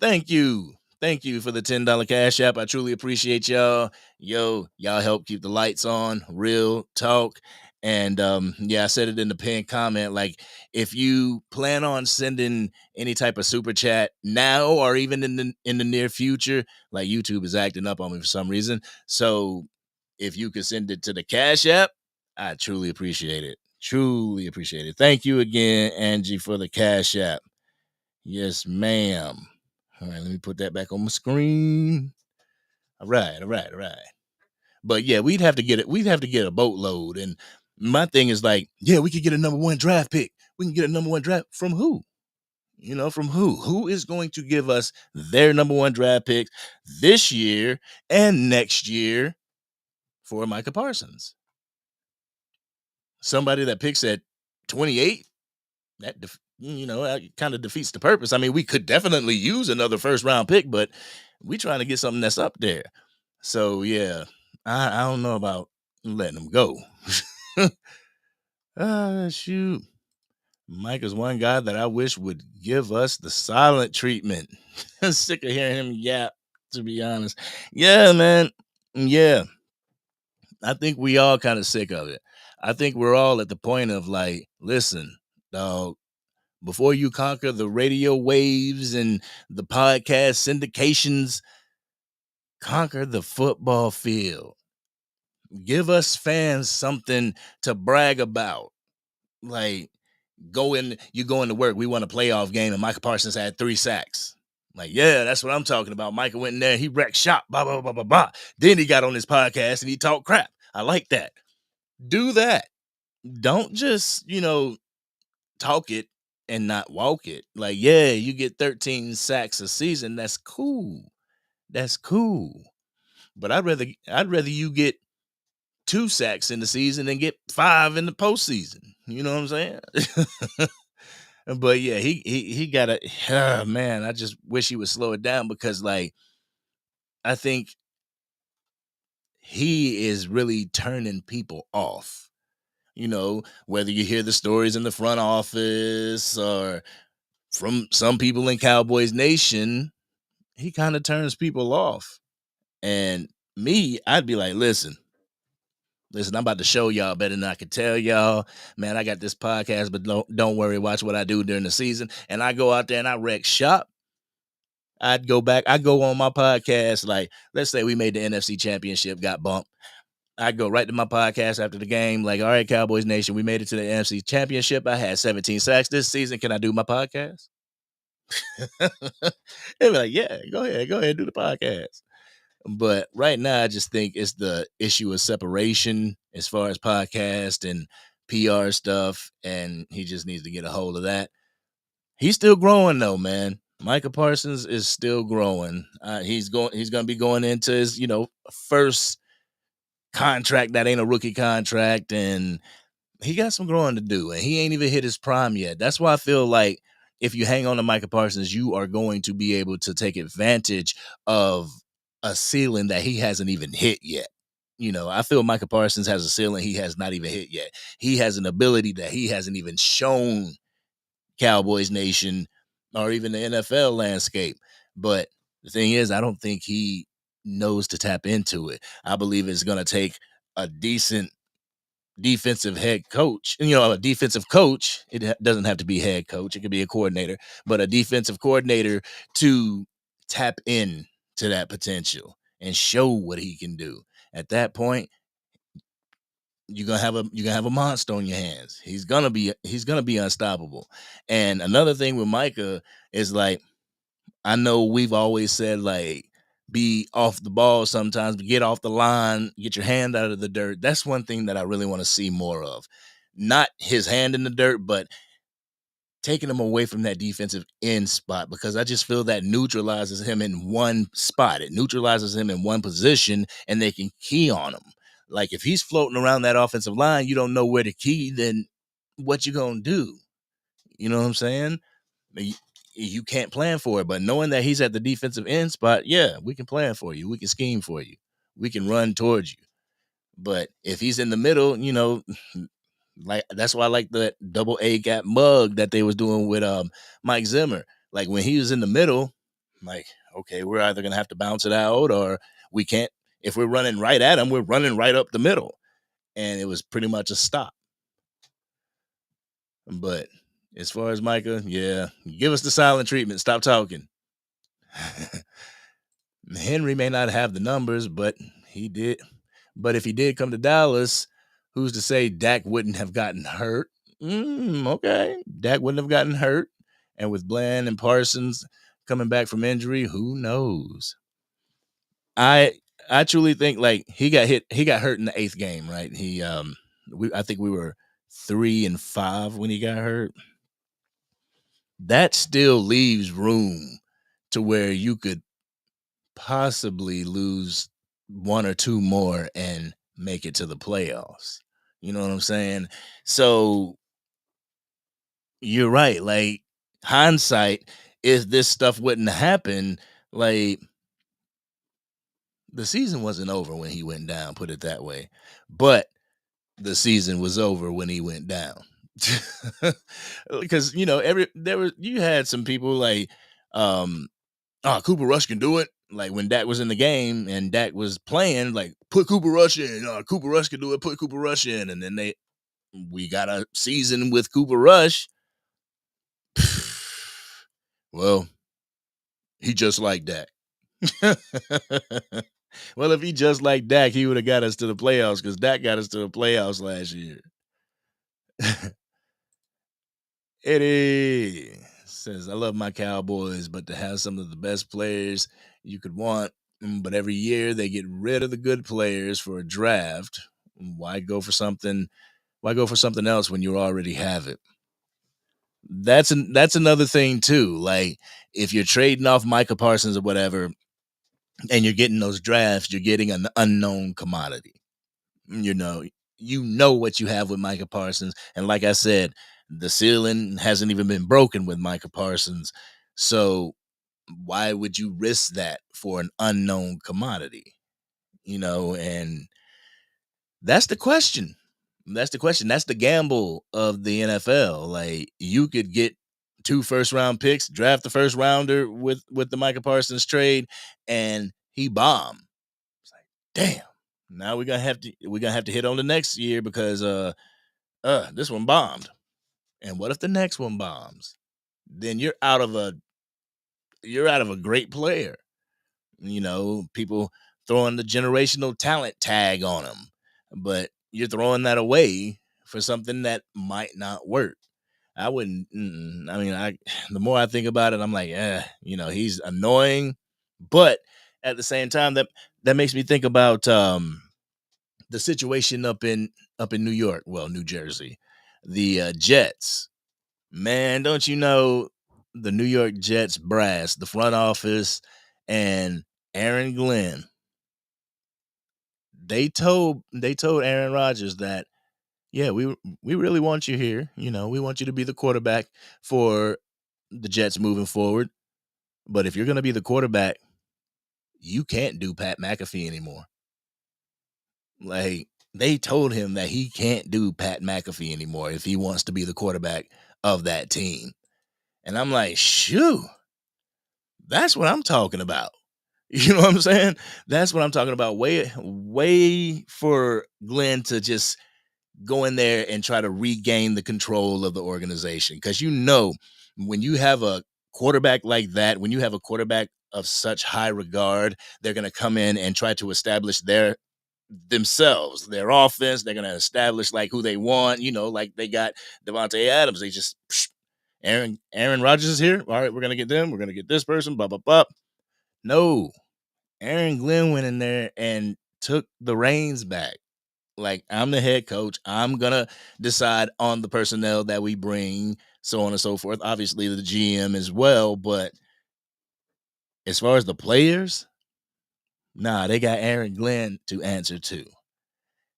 S3: thank you. Thank you for the $10 cash app. I truly appreciate y'all. Y'all help keep the lights on. Real talk. And yeah, I said it in the pinned comment. Like, if you plan on sending any type of super chat now or even in the near future, like, YouTube is acting up on me for some reason. So if you could send it to the cash app, I truly appreciate it. Truly appreciate it. Thank you again, Angie, for the cash app. Yes, ma'am. All right, let me put that back on my screen. All right. But yeah, we'd have to get it. We'd have to get a boatload. And my thing is like, yeah, we could get a number one draft pick. We can get a number one draft from who? From who? Who is going to give us their number one draft pick this year and next year for Micah Parsons? Somebody that picks at 28? That kind of defeats the purpose. I mean, we could definitely use another first round pick, but we trying to get something that's up there. So yeah, I don't know about letting them go. Shoot. Mike is one guy that I wish would give us the silent treatment. Sick of hearing him yap, to be honest. Yeah, man. Yeah. I think we all kind of sick of it. I think we're all at the point of like, listen, dog, before you conquer the radio waves and the podcast syndications, conquer the football field. Give us fans something to brag about. Like, you go into work, we won a playoff game, and Micah Parsons had 3 sacks. Like, yeah, that's what I'm talking about. Micah went in there, he wrecked shop, blah, blah, blah, blah, blah. Then he got on his podcast and he talked crap. I like that. Do that. Don't just, talk it and not walk it. Like, yeah, you get 13 sacks a season. That's cool. That's cool. But I'd rather you get 2 sacks in the season and get 5 in the postseason. You know what I'm saying? But yeah, he got a man. I just wish he would slow it down because, like, I think he is really turning people off. Whether you hear the stories in the front office or from some people in Cowboys Nation, he kind of turns people off. And me, I'd be like, listen, I'm about to show y'all better than I can tell y'all. Man, I got this podcast, but don't worry, watch what I do during the season. And I go out there and I wreck shop. I go on my podcast, like, let's say we made the NFC Championship, got bumped. I'd go right to my podcast after the game, like, all right, Cowboys Nation, we made it to the NFC Championship. I had 17 sacks this season. Can I do my podcast? They'd be like, yeah, go ahead, do the podcast. But right now, I just think it's the issue of separation as far as podcast and PR stuff, and he just needs to get a hold of that. He's still growing though, man. Micah Parsons is still growing. He's going to be going into his, first contract that ain't a rookie contract, and he got some growing to do, and he ain't even hit his prime yet. That's why I feel like if you hang on to Micah Parsons, you are going to be able to take advantage of a ceiling that he hasn't even hit yet. I feel Micah Parsons has a ceiling he has not even hit yet. He has an ability that he hasn't even shown Cowboys Nation or even the NFL landscape. But the thing is, I don't think he knows to tap into it. I believe it's going to take a decent defensive head coach, a defensive coach. It doesn't have to be head coach. It could be a coordinator, but a defensive coordinator to tap in to that potential and show what he can do. At that point, you're gonna have a monster on your hands. He's gonna be unstoppable. And another thing with Micah is, like, I know we've always said, like, be off the ball sometimes, but get off the line, get your hand out of the dirt. That's one thing that I really want to see more of. Not his hand in the dirt, but taking him away from that defensive end spot, because I just feel that neutralizes him in one spot. It neutralizes him in one position, and they can key on him. Like, if he's floating around that offensive line, you don't know where to key, then what you gonna do? You know what I'm saying? You can't plan for it, but knowing that he's at the defensive end spot, yeah, we can plan for you. We can scheme for you. We can run towards you. But if he's in the middle, like, that's why I like the double A gap mug that they was doing with Mike Zimmer. Like, when he was in the middle, like, okay, we're either gonna have to bounce it out, or we can't. If we're running right at him, we're running right up the middle. And it was pretty much a stop. But as far as Micah, yeah, give us the silent treatment. Stop talking. Henry may not have the numbers, but he did. But if he did come to Dallas, who's to say Dak wouldn't have gotten hurt? Okay, Dak wouldn't have gotten hurt. And with Bland and Parsons coming back from injury, who knows? I truly think, like, he got hurt in the 8th game, right? I think we were 3-5 when he got hurt. That still leaves room to where you could possibly lose 1 or 2 more and make it to the playoffs. You know what I'm saying? So you're right. Like, hindsight, if this stuff wouldn't happen, like, the season wasn't over when he went down, put it that way. But the season was over when he went down. Because, you had some people like, Cooper Rush can do it. Like, when Dak was in the game and Dak was playing, like, put Cooper Rush in. Cooper Rush can do it. Put Cooper Rush in. And then we got a season with Cooper Rush. Well, he just like Dak. Well, if he just like Dak, he would have got us to the playoffs, because Dak got us to the playoffs last year. Eddie says, I love my Cowboys, but to have some of the best players you could want, but every year they get rid of the good players for a draft. Why go for something else when you already have it? That's another thing too. Like, if you're trading off Micah Parsons or whatever, and you're getting those drafts, you're getting an unknown commodity. You know what you have with Micah Parsons. And like I said, the ceiling hasn't even been broken with Micah Parsons. So why would you risk that for an unknown commodity? And that's the question. That's the question. That's the gamble of the NFL. Like, you could get 2 first-round picks, draft the first rounder with the Micah Parsons trade, and he bombed. It's like, damn. Now we're gonna have to hit on the next year because this one bombed. And what if the next one bombs? Then you're out of a great player. People throwing the generational talent tag on him, but you're throwing that away for something that might not work. I wouldn't. I mean, the more I think about it, I'm like, he's annoying, but at the same time, that makes me think about the situation up in New York, well, New Jersey, the Jets. Man, don't you know the New York Jets brass, the front office, and Aaron Glenn? They told Aaron Rodgers that, yeah, we really want you here. We want you to be the quarterback for the Jets moving forward. But if you're going to be the quarterback, you can't do Pat McAfee anymore. Like, they told him that he can't do Pat McAfee anymore if he wants to be the quarterback of that team. And I'm like, shoo, that's what I'm talking about. You know what I'm saying? That's what I'm talking about. Way for Glenn to just go in there and try to regain the control of the organization. Because when you have a quarterback like that, when you have a quarterback of such high regard, they're going to come in and try to establish themselves, their offense. They're going to establish like who they want, like they got Devontae Adams. They just, Aaron Rodgers is here. All right, we're going to get them. We're going to get this person, blah, blah, blah. No, Aaron Glenn went in there and took the reins back. Like, I'm the head coach. I'm going to decide on the personnel that we bring, so on and so forth. Obviously, the GM as well. But as far as the players, nah, they got Aaron Glenn to answer to.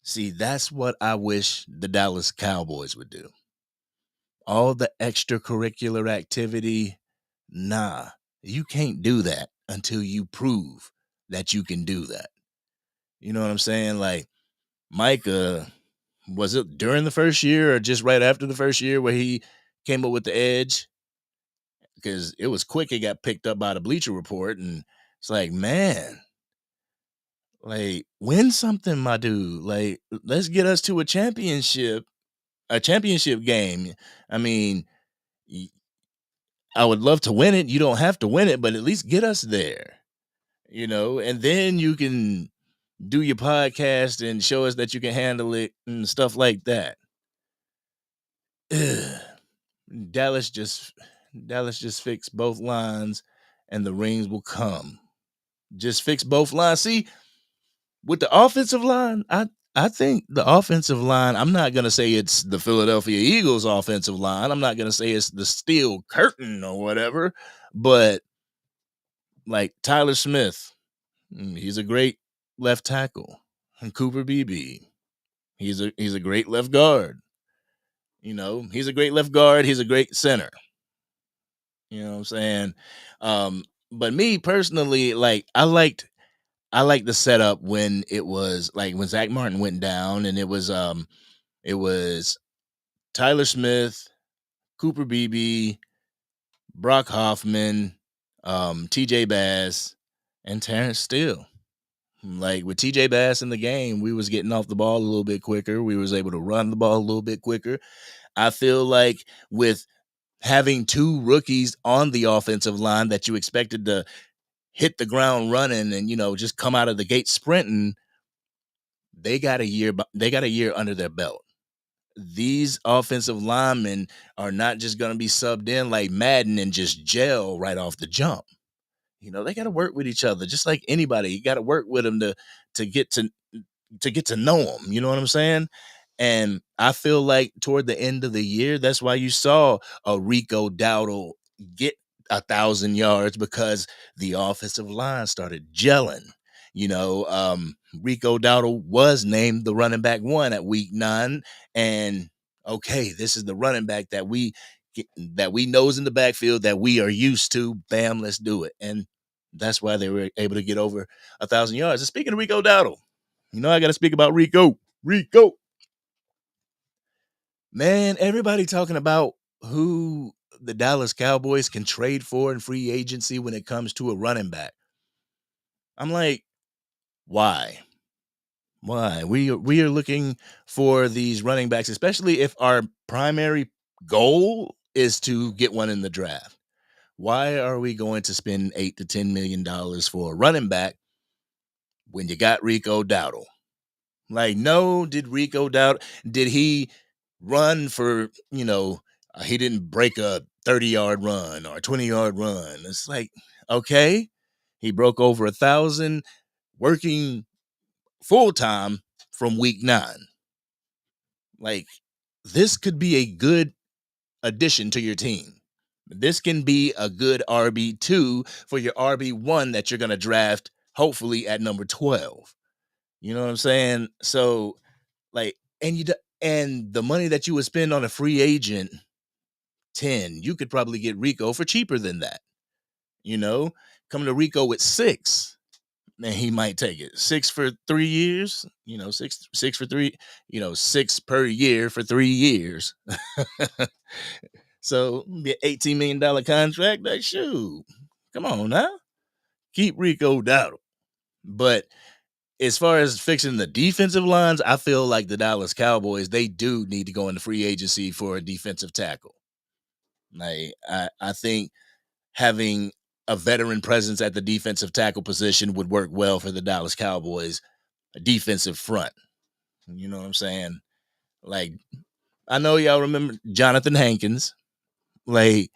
S3: See, that's what I wish the Dallas Cowboys would do. All the extracurricular activity, nah, you can't do that until you prove that you can do that. You know what I'm saying? Like, Micah, was it during the first year or just right after the first year where he came up with the edge? Because it was quick. It got picked up by the Bleacher Report. And it's like, man, like, win something, my dude. Like, let's get us to a championship game. I mean, I would love to win it. You don't have to win it, but at least get us there, and then you can do your podcast and show us that you can handle it and stuff like that. Ugh. Dallas just fix both lines and the rings will come. Just fix both lines. See, with the offensive line, I think the offensive line, I'm not going to say it's the Philadelphia Eagles offensive line. I'm not going to say it's the steel curtain or whatever, but like Tyler Smith, he's a great left tackle. And Cooper Beebe, he's a great left guard. He's a great left guard. He's a great center. You know what I'm saying? But me personally, like, I liked the setup when it was like when Zach Martin went down and it was Tyler Smith, Cooper Beebe, Brock Hoffman, TJ Bass, and Terrence Steele. Like, with TJ Bass in the game, we was getting off the ball a little bit quicker. We was able to run the ball a little bit quicker. I feel like with having 2 rookies on the offensive line that you expected to hit the ground running and, just come out of the gate sprinting, they got a year under their belt. These offensive linemen are not just going to be subbed in like Madden and just gel right off the jump. They got to work with each other just like anybody. You got to work with them to get to know them. You know what I'm saying? And I feel like toward the end of the year, that's why you saw a Rico Dowdle get 1,000 yards, because the offensive line started gelling. Rico Dowdle was named the running back 1 at week 9. And okay, this is the running back that we knows in the backfield that we are used to. Bam, let's do it. And that's why they were able to get over 1,000 yards. And speaking of Rico Dowdle, I got to speak about Rico. Man, everybody talking about who the Dallas Cowboys can trade for in free agency when it comes to a running back. I'm like, why? Why? We are looking for these running backs, especially if our primary goal is to get one in the draft. Why are we going to spend $8 to $10 million for a running back when you got Rico Dowdle? Like, no, did he run for, he didn't break a 30-yard run or a 20-yard run. It's like, okay, he broke over 1,000 working full time from week 9. Like, this could be a good addition to your team. This can be a good RB2 for your RB1 that you're going to draft, hopefully at number 12. You know what I'm saying? So, like, and the money that you would spend on a free agent 10, you could probably get Rico for cheaper than that. Coming to Rico with 6, and he might take it. 6 for 3 years, six for 3, 6 per year for 3 years. So be an $18 million contract. Like, shoot, come on now, keep Rico Dowdle. But as far as fixing the defensive lines, I feel like the Dallas Cowboys, they do need to go into free agency for a defensive tackle. Like, I think having a veteran presence at the defensive tackle position would work well for the Dallas Cowboys defensive front. You know what I'm saying? Like, I know y'all remember Jonathan Hankins. Like,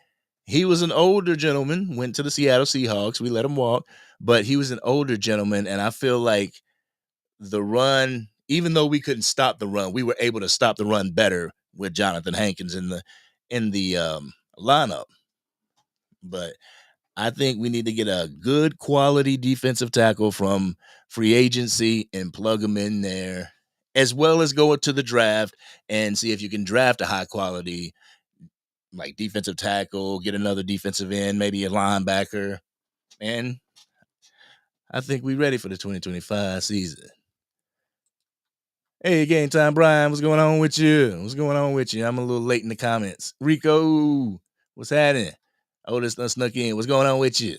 S3: he was an older gentleman, went to the Seattle Seahawks. We let him walk, but he was an older gentleman, and I feel like the run, even though we couldn't stop the run, we were able to stop the run better with Jonathan Hankins in the lineup. But I think we need to get a good quality defensive tackle from free agency and plug him in there, as well as go to the draft and see if you can draft a high quality like defensive tackle, get another defensive end, maybe a linebacker. And I think we're ready for the 2025 season. Hey, Game Time Brian, what's going on with you? What's going on with you? I'm a little late in the comments. Rico, what's happening? Otis done snuck in. What's going on with you?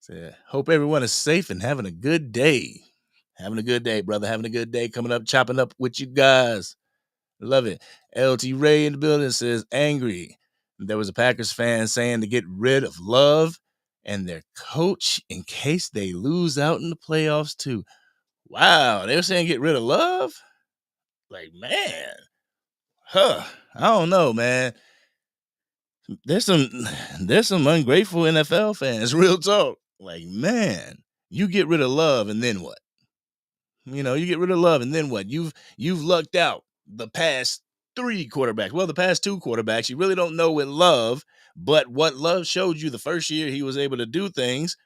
S3: So, hope everyone is safe and having a good day. Having a good day, brother. Having a good day. Coming up, chopping up with you guys. Love it. LT Ray in the building says, angry. There was a Packers fan saying to get rid of Love and their coach in case they lose out in the playoffs too. Wow, they were saying get rid of Love? Like, man. I don't know, man. There's some ungrateful NFL fans, real talk. Like, man, you get rid of Love and then what? You get rid of Love and then what? You've lucked out the past 3 quarterbacks. Well, the past 2 quarterbacks, you really don't know with Love, but what Love showed you the first year he was able to do things,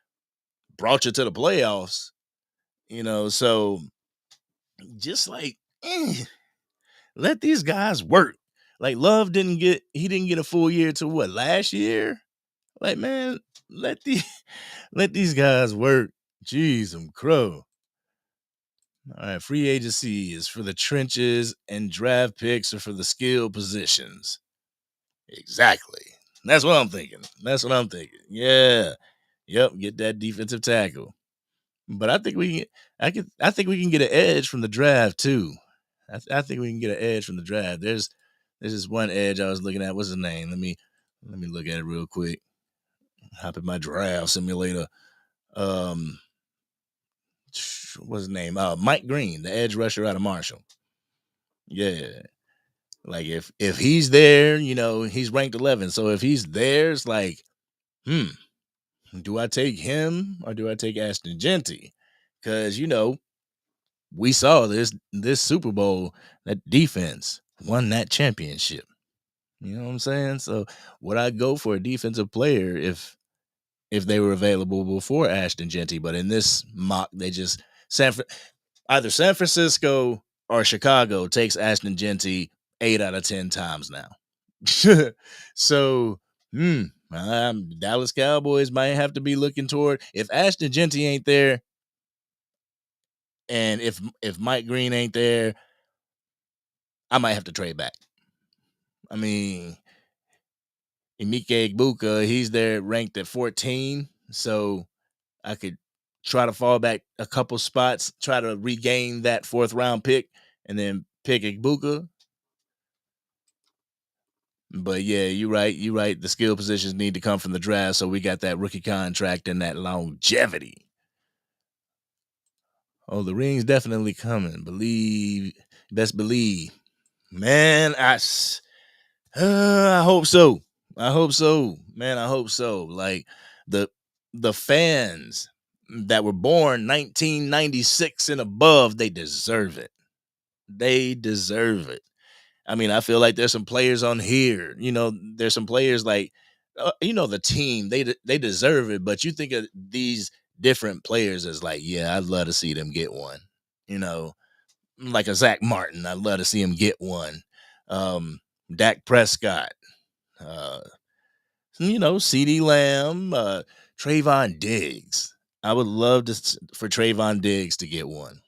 S3: brought you to the playoffs. So just like let these guys work. Like, Love didn't get a full year to what, last year? Like, man, let these guys work. Jeez, I'm crow. All right, free agency is for the trenches and draft picks are for the skill positions. Exactly. That's what I'm thinking. Yeah. Yep, get that defensive tackle. But I think I think we can get an edge from the draft too. I think we can get an edge from the draft. There's this one edge I was looking at. What's his name? Let me look at it real quick. Hop in my draft simulator. What's his name? Mike Green, the edge rusher out of Marshall. Yeah. Like, if he's there, he's ranked 11. So if he's there, it's like, do I take him or do I take Ashton Genty? Because we saw this Super Bowl, that defense won that championship. You know what I'm saying? So would I go for a defensive player if they were available before Ashton Genty? But in this mock, they just either San Francisco or Chicago takes Ashton Genty 8 out of 10 times now. So, Dallas Cowboys might have to be looking toward, if Ashton Genty ain't there, and if Mike Green ain't there, I might have to trade back. I mean, Emeka Egbuka, he's there ranked at 14. So I could try to fall back a couple spots, try to regain that 4th-round pick, and then pick Egbuka. But yeah, you're right. You're right. The skill positions need to come from the draft. So we got that rookie contract and that longevity. Oh, the ring's definitely coming. Best believe. Man, I hope so. I hope so. Man, I hope so. Like the fans that were born 1996 and above, they deserve it. They deserve it. I mean, I feel like there's some players on here. There's some players like, the team. They deserve it. But you think of these different players as like, yeah, I'd love to see them get one. Like a Zach Martin. I'd love to see him get one. Dak Prescott. Uh, CeeDee Lamb, Trayvon Diggs. I would love for Trayvon Diggs to get one,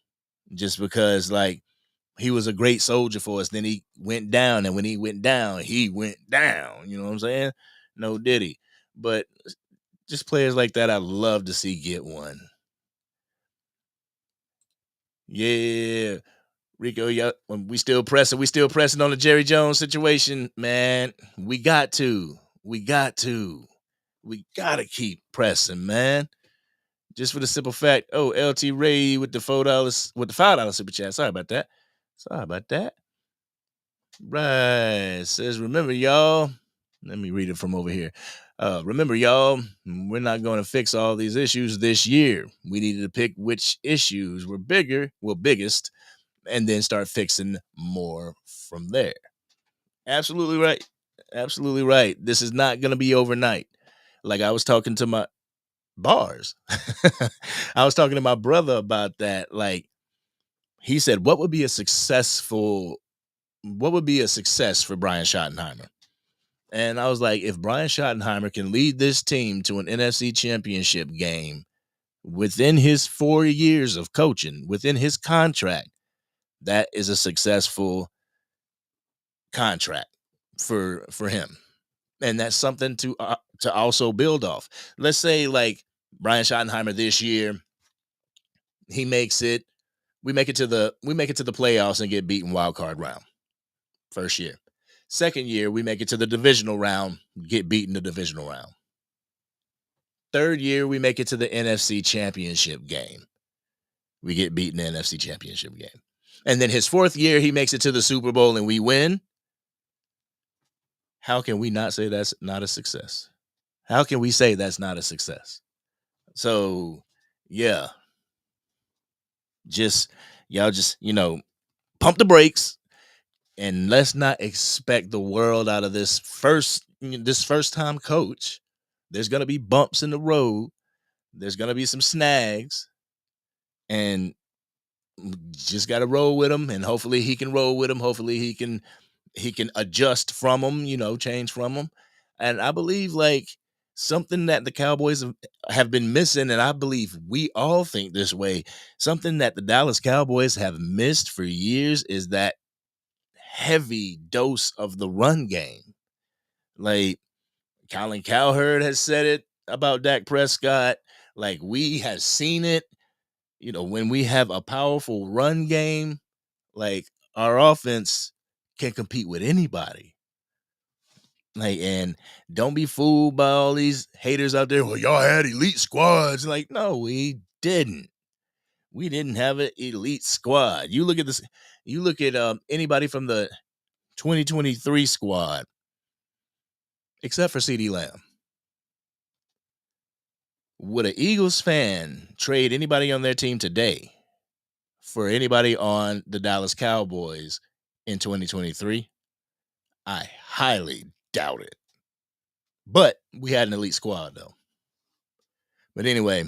S3: just because like he was a great soldier for us. Then he went down, and when he went down, he went down. You know what I'm saying? No diddy. But just players like that, I'd love to see get one. Yeah. Rico, yeah, we still pressing on the Jerry Jones situation, man. We got to keep pressing, man. Just for the simple fact, LT Ray with the $5 super chat. Sorry about that. Right. Says, remember, y'all. Let me read it from over here. Remember, y'all, we're not going to fix all these issues this year. We needed to pick which issues were biggest, and then start fixing more from there. Absolutely right. Absolutely right. This is not going to be overnight. Like I was talking to my bars. I was talking to my brother about that. Like he said, what would be a success for Brian Schottenheimer? And I was like, if Brian Schottenheimer can lead this team to an NFC championship game within his 4 years of coaching, within his contract, that is a successful contract for him. And that's something to also build off. Let's say like Brian Schottenheimer this year, he makes it. We make it to the playoffs and get beaten wild card round. First year. Second year, we make it to the divisional round, get beaten the divisional round. Third year, we make it to the NFC championship game. We get beaten in the NFC championship game. And then his 4th year, he makes it to the Super Bowl and we win. How can we not say that's not a success? How can we say that's not a success? So, yeah. Y'all just, pump the brakes and let's not expect the world out of this first time coach. There's going to be bumps in the road. There's going to be some snags, and just got to roll with him, and hopefully he can roll with him. Hopefully he can adjust from them, change from them. And I believe like something that the Cowboys have been missing, and I believe we all think this way, something that the Dallas Cowboys have missed for years is that heavy dose of the run game. Like Colin Cowherd has said it about Dak Prescott. Like we have seen it, when we have a powerful run game, like our offense can compete with anybody. Like, and don't be fooled by all these haters out there. Well, y'all had elite squads. Like, no, we didn't. We didn't have an elite squad. You look at this. You look at anybody from the 2023 squad, except for CeeDee Lamb. Would an Eagles fan trade anybody on their team today for anybody on the Dallas Cowboys in 2023? I highly doubt it. But we had an elite squad, though. But anyway,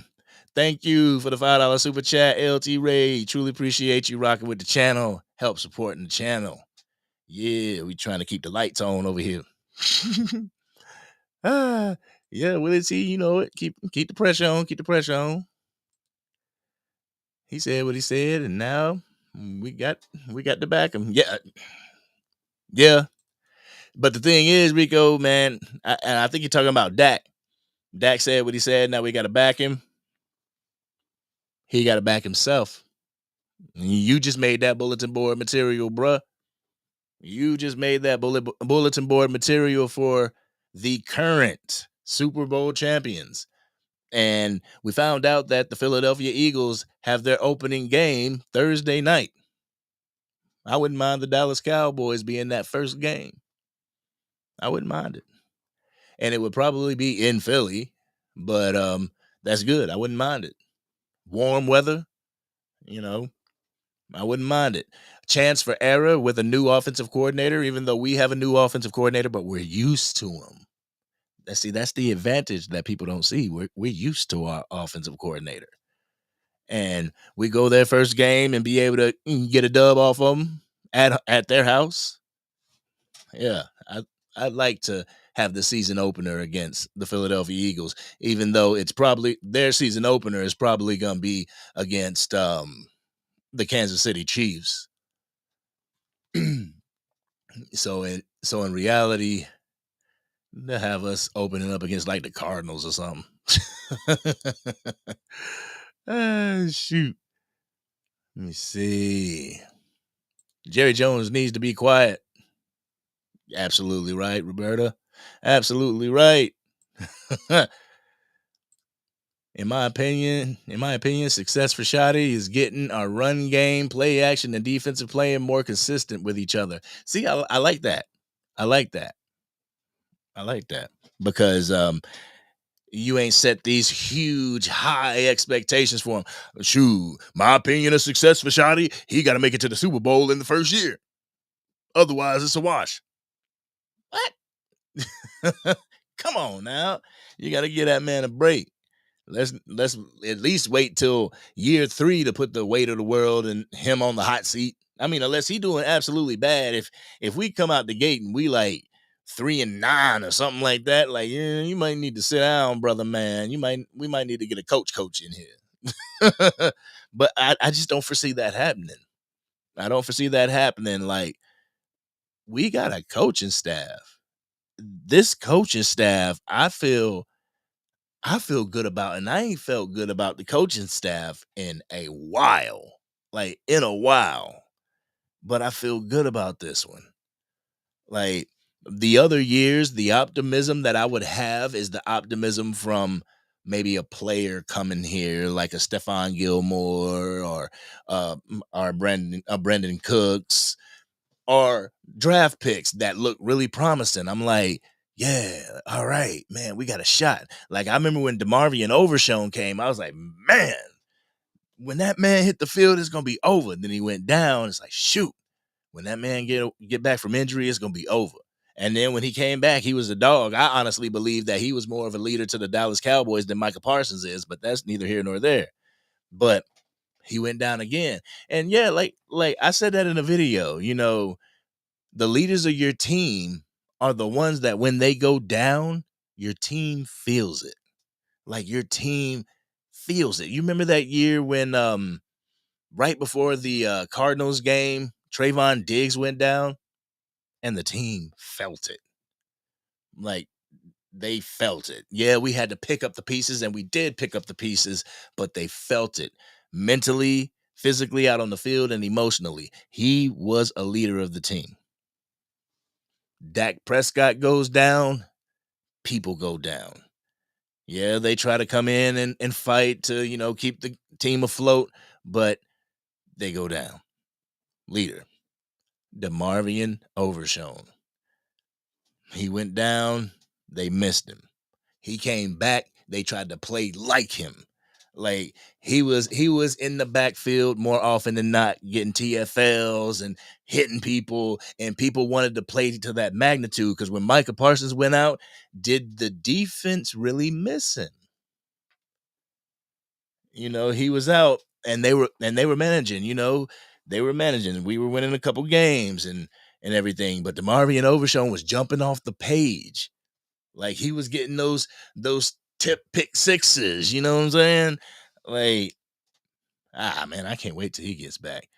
S3: thank you for the $5 super chat, LT Ray. Truly appreciate you rocking with the channel. Help supporting the channel. Yeah, we trying to keep the lights on over here. Yeah, Willie T, it. Keep the pressure on. Keep the pressure on. He said what he said, and now we got to back him. Yeah. But the thing is, Rico, man, and I think you're talking about Dak. Dak said what he said. Now we got to back him. He got to back himself. You just made that bulletin board material, bruh. You just made that bulletin board material for the current Super Bowl champions. And we found out that the Philadelphia Eagles have their opening game Thursday night. I wouldn't mind the Dallas Cowboys being that first game. I wouldn't mind it. And it would probably be in Philly, but that's good. I wouldn't mind it. Warm weather, you know, I wouldn't mind it. Chance for error with a new offensive coordinator, even though we have a new offensive coordinator, but we're used to him. That's the advantage that people don't see. We're used to our offensive coordinator. And we go their first game and be able to get a dub off of them at their house. Yeah, I'd like to have the season opener against the Philadelphia Eagles, even though it's probably their season opener is probably going to be against the Kansas City Chiefs. So in reality, to have us opening up against like the Cardinals or something. Shoot. Let me see. Jerry Jones needs to be quiet. Absolutely right, Roberta. Absolutely right. In my opinion, success for Shoddy is getting our run game, play action, and defensive playing more consistent with each other. See, I like that. I like that. I like that because you ain't set these huge high expectations for him. Shoot, my opinion of success for Shoddy, he got to make it to the Super Bowl in the first year. Otherwise, it's a wash. What? Come on now. You got to give that man a break. Let's at least wait till year 3 to put the weight of the world and him on the hot seat. I mean, unless he doing absolutely bad. If we come out the gate and we like 3-9 or something like that, like yeah, you might need to sit down, brother man. We might need to get a coach in here. But I just don't foresee that happening. I don't foresee that happening. Like we got a coaching staff. This coaching staff, I feel good about, and I ain't felt good about the coaching staff in a while. Like in a while. But I feel good about this one. Like the other years, the optimism that I would have is the optimism from maybe a player coming here, like a Stephon Gilmore or Brendan Cooks, or draft picks that look really promising. I'm like, yeah, all right, man, we got a shot. Like I remember when DeMarvion Overshown came, I was like, man, when that man hit the field, it's gonna be over. Then he went down. It's like, shoot, when that man get back from injury, it's gonna be over. And then when he came back, he was a dog. I honestly believe that he was more of a leader to the Dallas Cowboys than Micah Parsons is, but that's neither here nor there. But he went down again. And yeah, like I said that in a video, the leaders of your team are the ones that when they go down, your team feels it. Like your team feels it. You remember that year when right before the Cardinals game, Trayvon Diggs went down and the team felt it. Like they felt it. Yeah, we had to pick up the pieces and we did pick up the pieces, but they felt it mentally, physically out on the field, and emotionally. He was a leader of the team. Dak Prescott goes down, people go down. Yeah, they try to come in and fight to, keep the team afloat, but they go down. Leader, DeMarvion Overshown. He went down, they missed him. He came back, they tried to play like him. Like he was in the backfield more often than not, getting TFLs and hitting people, and people wanted to play to that magnitude because when Micah Parsons went out, did the defense really miss him? He was out and they were managing, they were managing. We were winning a couple games and everything, but DeMarvion Overshown was jumping off the page. Like he was getting those tip pick sixes, you know what I'm saying? Like, man, I can't wait till he gets back.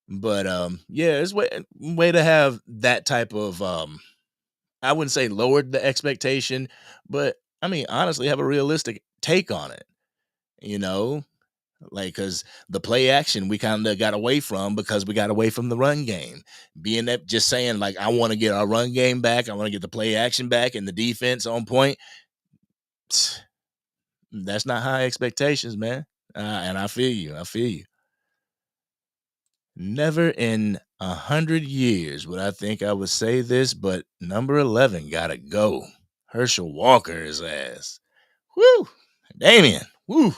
S3: But yeah, it's way to have that type of I wouldn't say lowered the expectation, but I mean, honestly, have a realistic take on it, you know? Like, cause the play action we kind of got away from because we got away from the run game. Being that just saying, like, I want to get our run game back, I want to get the play action back and the defense on point. That's not high expectations, man. And I feel you. I feel you. Never in 100 years would I think I would say this, but number 11 gotta go. Herschel Walker's ass. Woo! Damien. Woo!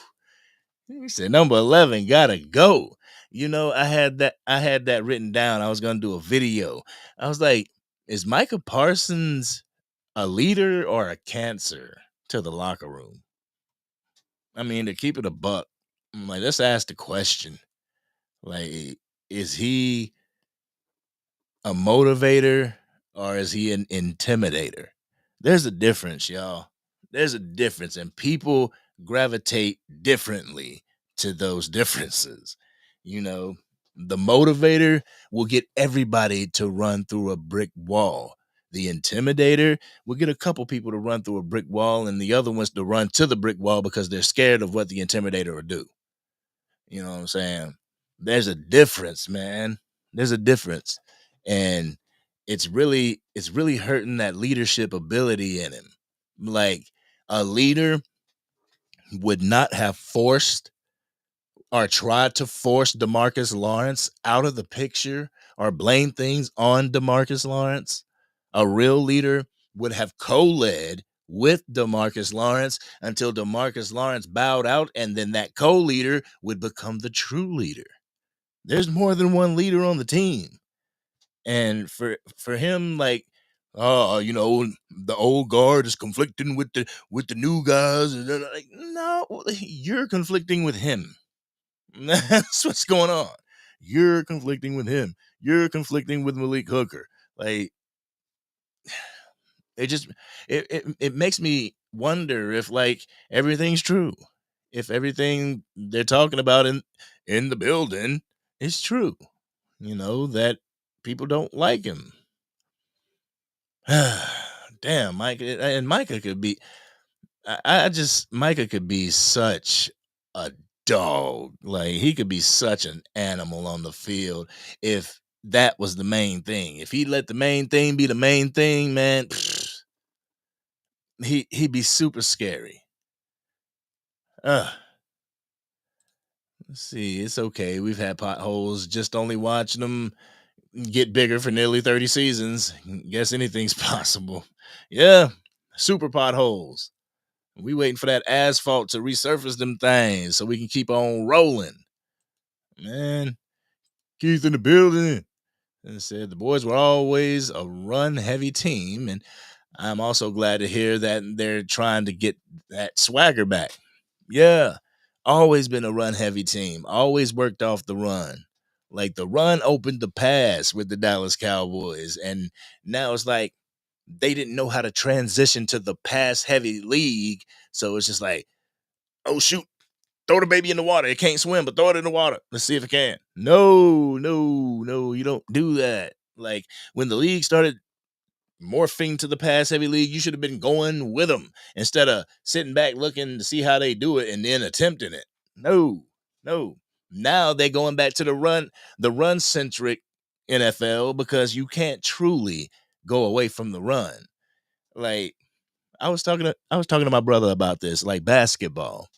S3: He said number 11 gotta go. You know, I had that written down. I was gonna do a video. I was like, is Micah Parsons a leader or a cancer to the locker room? I mean, to keep it a buck, I'm like, let's ask the question. Like, is he a motivator or is he an intimidator? There's a difference, y'all. There's a difference, and people gravitate differently to those differences. You know, the motivator will get everybody to run through a brick wall. The intimidator will get a couple people to run through a brick wall, and the other ones to run to the brick wall because they're scared of what the intimidator will do. You know what I'm saying? There's a difference, man. There's a difference. And it's really hurting that leadership ability in him. Like a leader would not have forced or tried to force DeMarcus Lawrence out of the picture or blame things on DeMarcus Lawrence. A real leader would have co-led with DeMarcus Lawrence until DeMarcus Lawrence bowed out, and then that co-leader would become the true leader. There's more than one leader on the team. And for him, like, oh, the old guard is conflicting with the new guys. And they're like, no, you're conflicting with him. That's what's going on. You're conflicting with him. You're conflicting with Malik Hooker. Like, it just it makes me wonder if like everything's true. If everything they're talking about in the building is true. That people don't like him. Damn, Micah, and Micah could be. Micah could be such a dog. Like he could be such an animal on the field if that was the main thing. If he let the main thing be the main thing, man, he'd be super scary. Uh, let's see. It's okay. We've had potholes. Just only watching them get bigger for nearly 30 seasons. Guess anything's possible. Yeah, super potholes. We waiting for that asphalt to resurface them things so we can keep on rolling. Man, Keith in the building. And said the boys were always a run heavy team. And I'm also glad to hear that they're trying to get that swagger back. Yeah, always been a run heavy team. Always worked off the run. Like the run opened the pass with the Dallas Cowboys. And now it's like they didn't know how to transition to the pass heavy league. So it's just like, oh, shoot, throw the baby in the water. It can't swim, but throw it in the water. Let's see if it can. No, no, no, you don't do that. Like when the league started morphing to the pass heavy league, you should have been going with them instead of sitting back looking to see how they do it and then attempting it. No, no. Now they're going back to the run centric NFL because you can't truly go away from the run. Like I was talking to my brother about this, like basketball.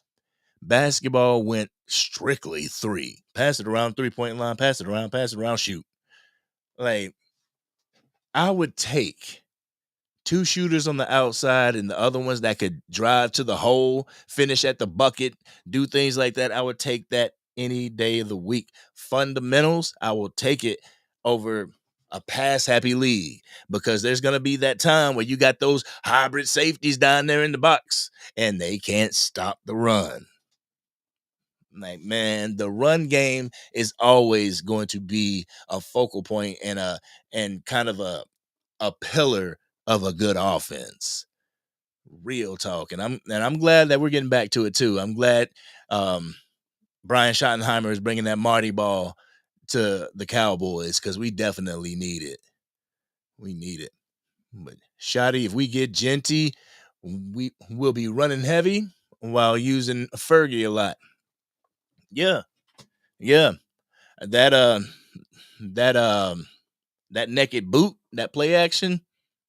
S3: Basketball went strictly three. Pass it around 3-point line, pass it around, shoot. Like I would take two shooters on the outside and the other ones that could drive to the hole, finish at the bucket, do things like that. I would take that any day of the week. Fundamentals, I will take it over a pass happy league because there's going to be that time where you got those hybrid safeties down there in the box and they can't stop the run. Like, man, the run game is always going to be a focal point and kind of a pillar of a good offense. Real talk. And I'm glad that we're getting back to it too. I'm glad Brian Schottenheimer is bringing that Marty ball to the Cowboys because we definitely need it. We need it. But Shotty, if we get Genty, we will be running heavy while using Fergie a lot. Yeah, yeah. That that that naked boot, that play action,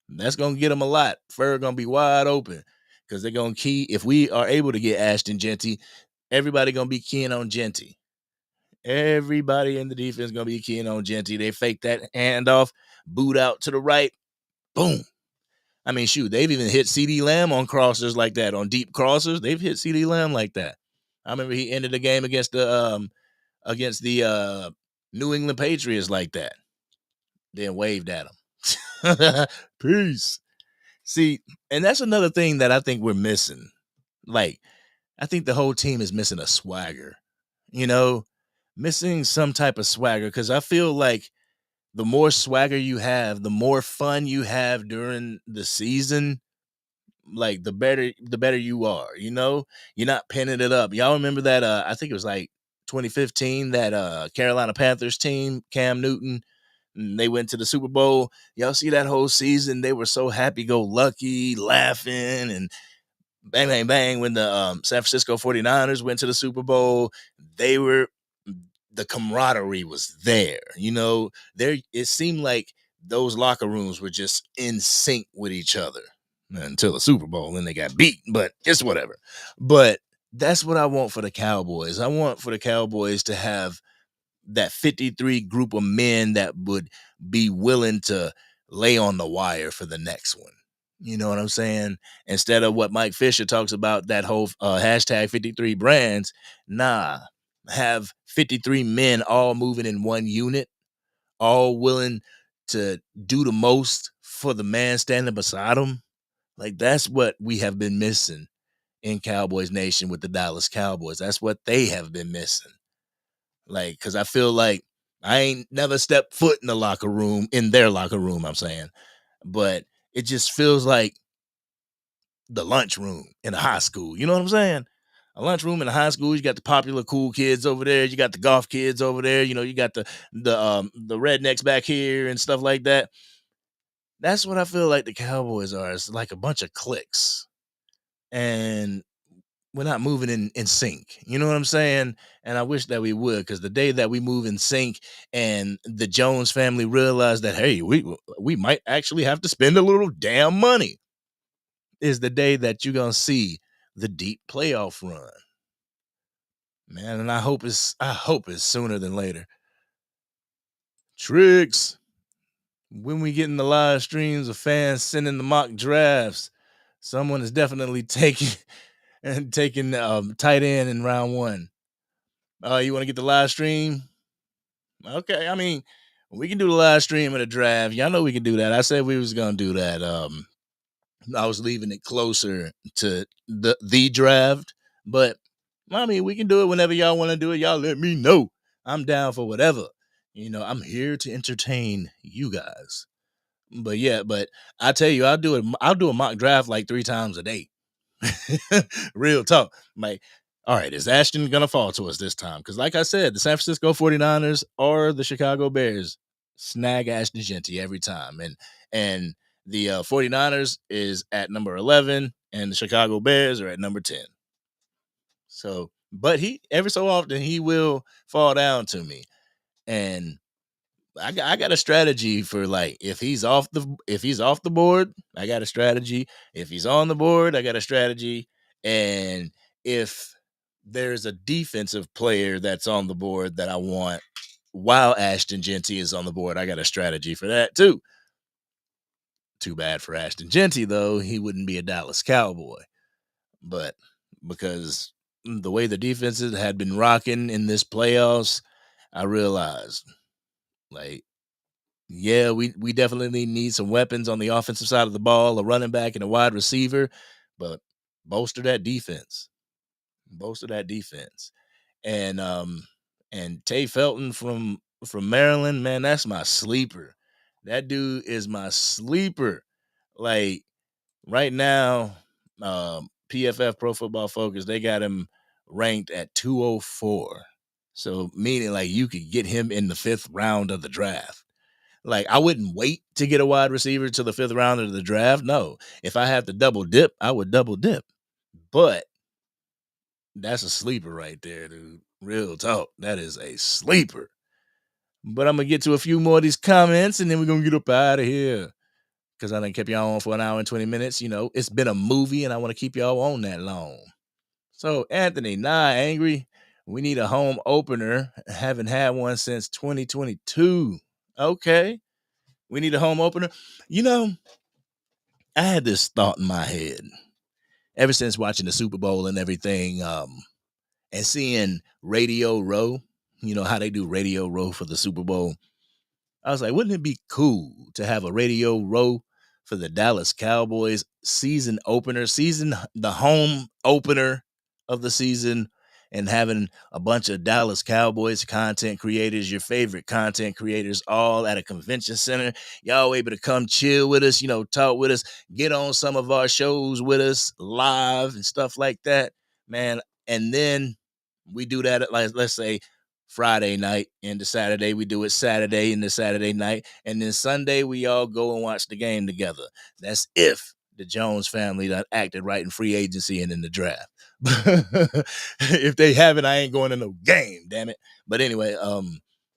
S3: that's gonna get them a lot. Ferg gonna be wide open because they're gonna key. If we are able to get Ashton Genty, everybody gonna be keying on Genty. Everybody in the defense gonna be keying on Genty. They fake that handoff, boot out to the right, boom. I mean, shoot, they've even hit CD Lamb on crossers like that, on deep crossers. They've hit CD Lamb like that. I remember he ended the game against the New England Patriots like that. Then waved at him. Peace. See, and that's another thing that I think we're missing. Like, I think the whole team is missing a swagger, you know, missing some type of swagger. Cause I feel like the more swagger you have, the more fun you have during the season, like the better you are, you know? You're not pinning it up. Y'all remember that I think it was like 2015, that Carolina Panthers team, Cam Newton, they went to the Super Bowl. Y'all see that whole season? They were so happy go lucky, laughing, and bang, bang, bang. When the San Francisco 49ers went to the Super Bowl, they were, the camaraderie was there. You know, there, it seemed like those locker rooms were just in sync with each other until the Super Bowl, and they got beat, but it's whatever. But that's what I want for the Cowboys. I want for the Cowboys to have that 53 group of men that would be willing to lay on the wire for the next one. You know what I'm saying? Instead of what Mike Fisher talks about, that whole hashtag 53 brands, nah, have 53 men all moving in one unit, all willing to do the most for the man standing beside them. Like, that's what we have been missing in Cowboys Nation with the Dallas Cowboys. That's what they have been missing. Like, because I feel like I ain't never stepped foot in the locker room, in their locker room, I'm saying. But it just feels like the lunchroom in a high school. You know what I'm saying? A lunchroom in a high school, you got the popular cool kids over there, you got the golf kids over there, you know, you got the rednecks back here and stuff like that. That's what I feel like the Cowboys are. It's like a bunch of cliques. And we're not moving in sync. You know what I'm saying? And I wish that we would, because the day that we move in sync and the Jones family realize that, hey, we might actually have to spend a little damn money, is the day that you're gonna see the deep playoff run. Man, and I hope it's sooner than later. Tricks. When we get in the live streams of fans sending the mock drafts, someone is definitely taking tight end in round one. You want to get the live stream? Okay, I mean, we can do the live stream of the draft. Y'all know we can do that. I said we was gonna do that. I was leaving it closer to the draft, but I mean, we can do it whenever y'all want to do it. Y'all let me know. I'm down for whatever. You know, I'm here to entertain you guys. But yeah, but I tell you, I'll do it. I'll do a mock draft like 3 times a day. Real talk. Like, all right, is Ashton going to fall to us this time? Because like I said, the San Francisco 49ers or the Chicago Bears snag Ashton Genty every time. And the 49ers is at number 11 and the Chicago Bears are at number 10. So, but he, every so often, he will fall down to me. And I got a strategy for, like, if he's off the board, I got a strategy. If he's on the board, I got a strategy. And if there's a defensive player that's on the board that I want while Ashton Genty is on the board, I got a strategy for that too. Too bad for Ashton Genty, though, he wouldn't be a Dallas Cowboy. But because the way the defenses had been rocking in this playoffs, I realized, like, yeah, we definitely need some weapons on the offensive side of the ball, a running back and a wide receiver, but bolster that defense. Bolster that defense. And Tay Felton from Maryland, man, that's my sleeper. That dude is my sleeper. Like, right now, PFF, Pro Football Focus, they got him ranked at 204. So meaning, like, you could get him in the 5th round of the draft. Like, I wouldn't wait to get a wide receiver to the 5th round of the draft. No, if I had to double dip, I would double dip. But that's a sleeper right there, dude. Real talk. That is a sleeper. But I'm gonna get to a few more of these comments, and then we're gonna get up out of here. Because I done kept y'all on for an hour and 20 minutes. You know, it's been a movie, and I want to keep y'all on that long. So, Anthony, angry. We need a home opener. Haven't had one since 2022. Okay. We need a home opener. You know, I had this thought in my head ever since watching the Super Bowl and everything, and seeing Radio Row, you know, how they do Radio Row for the Super Bowl. I was like, wouldn't it be cool to have a Radio Row for the Dallas Cowboys the home opener of the season, and having a bunch of Dallas Cowboys content creators, your favorite content creators, all at a convention center. Y'all able to come chill with us, you know, talk with us, get on some of our shows with us live and stuff like that, man. And then we do that at, like, let's say Friday night into Saturday. We do it Saturday into Saturday night. And then Sunday, we all go and watch the game together. That's if the Jones family done acted right in free agency and in the draft. If they haven't, I ain't going to no game, damn it. But anyway,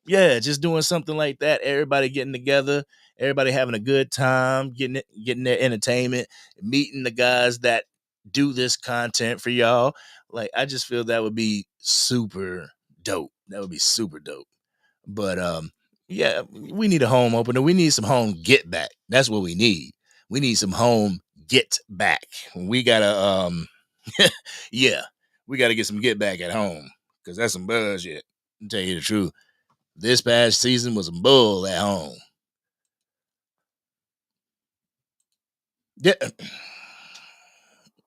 S3: yeah, just doing something like that. Everybody getting together, everybody having a good time, getting their entertainment, meeting the guys that do this content for y'all. Like, I just feel that would be super dope. That would be super dope. But yeah, we need a home opener. We need some home get back. That's what we need. We need some home get back. We gotta yeah, we gotta get some get back at home, because that's some bullshit. I'll tell you the truth. This past season was a bull at home. Yeah.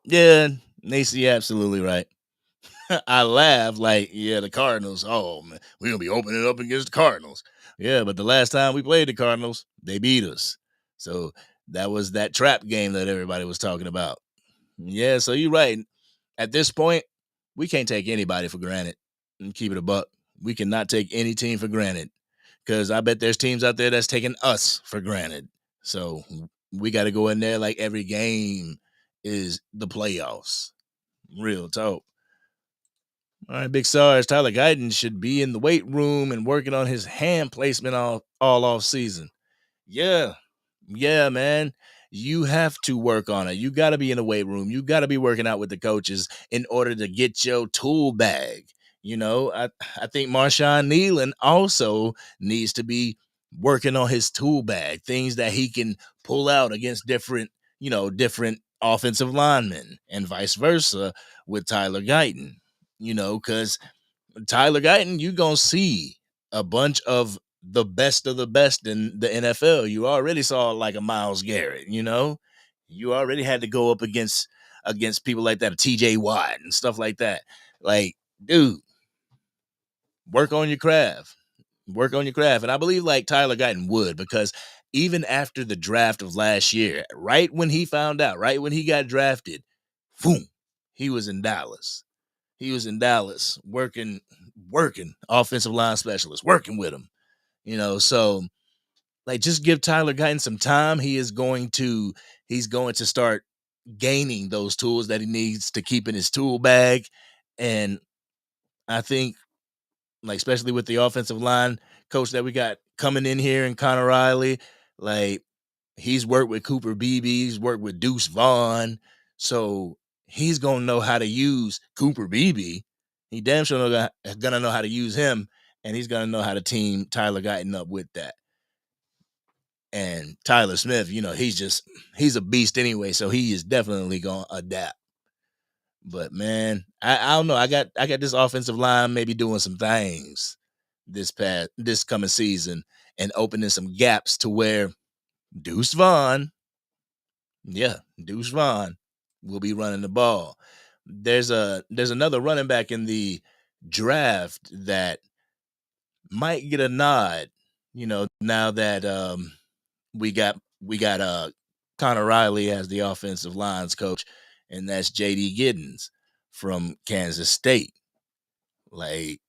S3: Yeah, Nacy, absolutely right. I laugh like, yeah, the Cardinals. Oh man, we're gonna be opening up against the Cardinals. Yeah, but the last time we played the Cardinals, they beat us. So that was that trap game that everybody was talking about. Yeah, so you're right. At this point, we can't take anybody for granted. And keep it a buck. We cannot take any team for granted, because I bet there's teams out there that's taking us for granted. So we got to go in there like every game is the playoffs. Real talk. All right, Big Sarge, Tyler Guyton should be in the weight room and working on his hand placement all off season. Yeah. Yeah, man. You have to work on it. You got to be in the weight room. You got to be working out with the coaches in order to get your tool bag. You know, I think Marshawn Nealon also needs to be working on his tool bag, things that he can pull out against different offensive linemen, and vice versa with Tyler Guyton. You know, because Tyler Guyton, you're going to see a bunch of the best in the NFL. You already saw like a Myles Garrett, you know? You already had to go up against people like that, a TJ Watt and stuff like that. Like, dude, work on your craft. Work on your craft. And I believe like Tyler Guyton would, because even after the draft of last year, right when he found out, right when he got drafted, boom, he was in Dallas. He was in Dallas working offensive line specialist, working with him, you know. So like, just give Tyler Guyton some time. He's going to start gaining those tools that he needs to keep in his tool bag. And I think, like, especially with the offensive line coach that we got coming in here, and Connor Riley, like, he's worked with Cooper Beebe, he's worked with Deuce Vaughn. So he's gonna know how to use Cooper Beebe. He damn sure gonna know how to use him, and he's gonna know how to team Tyler Guyton up with that. And Tyler Smith, you know, he's a beast anyway, so he is definitely gonna adapt. But man, I don't know. I got this offensive line maybe doing some things this coming season, and opening some gaps to where Deuce Vaughn will be running the ball. There's another running back in the draft that might get a nod, you know, now that we got Connor Riley as the offensive lines coach, and that's JD Giddens from Kansas State. Like,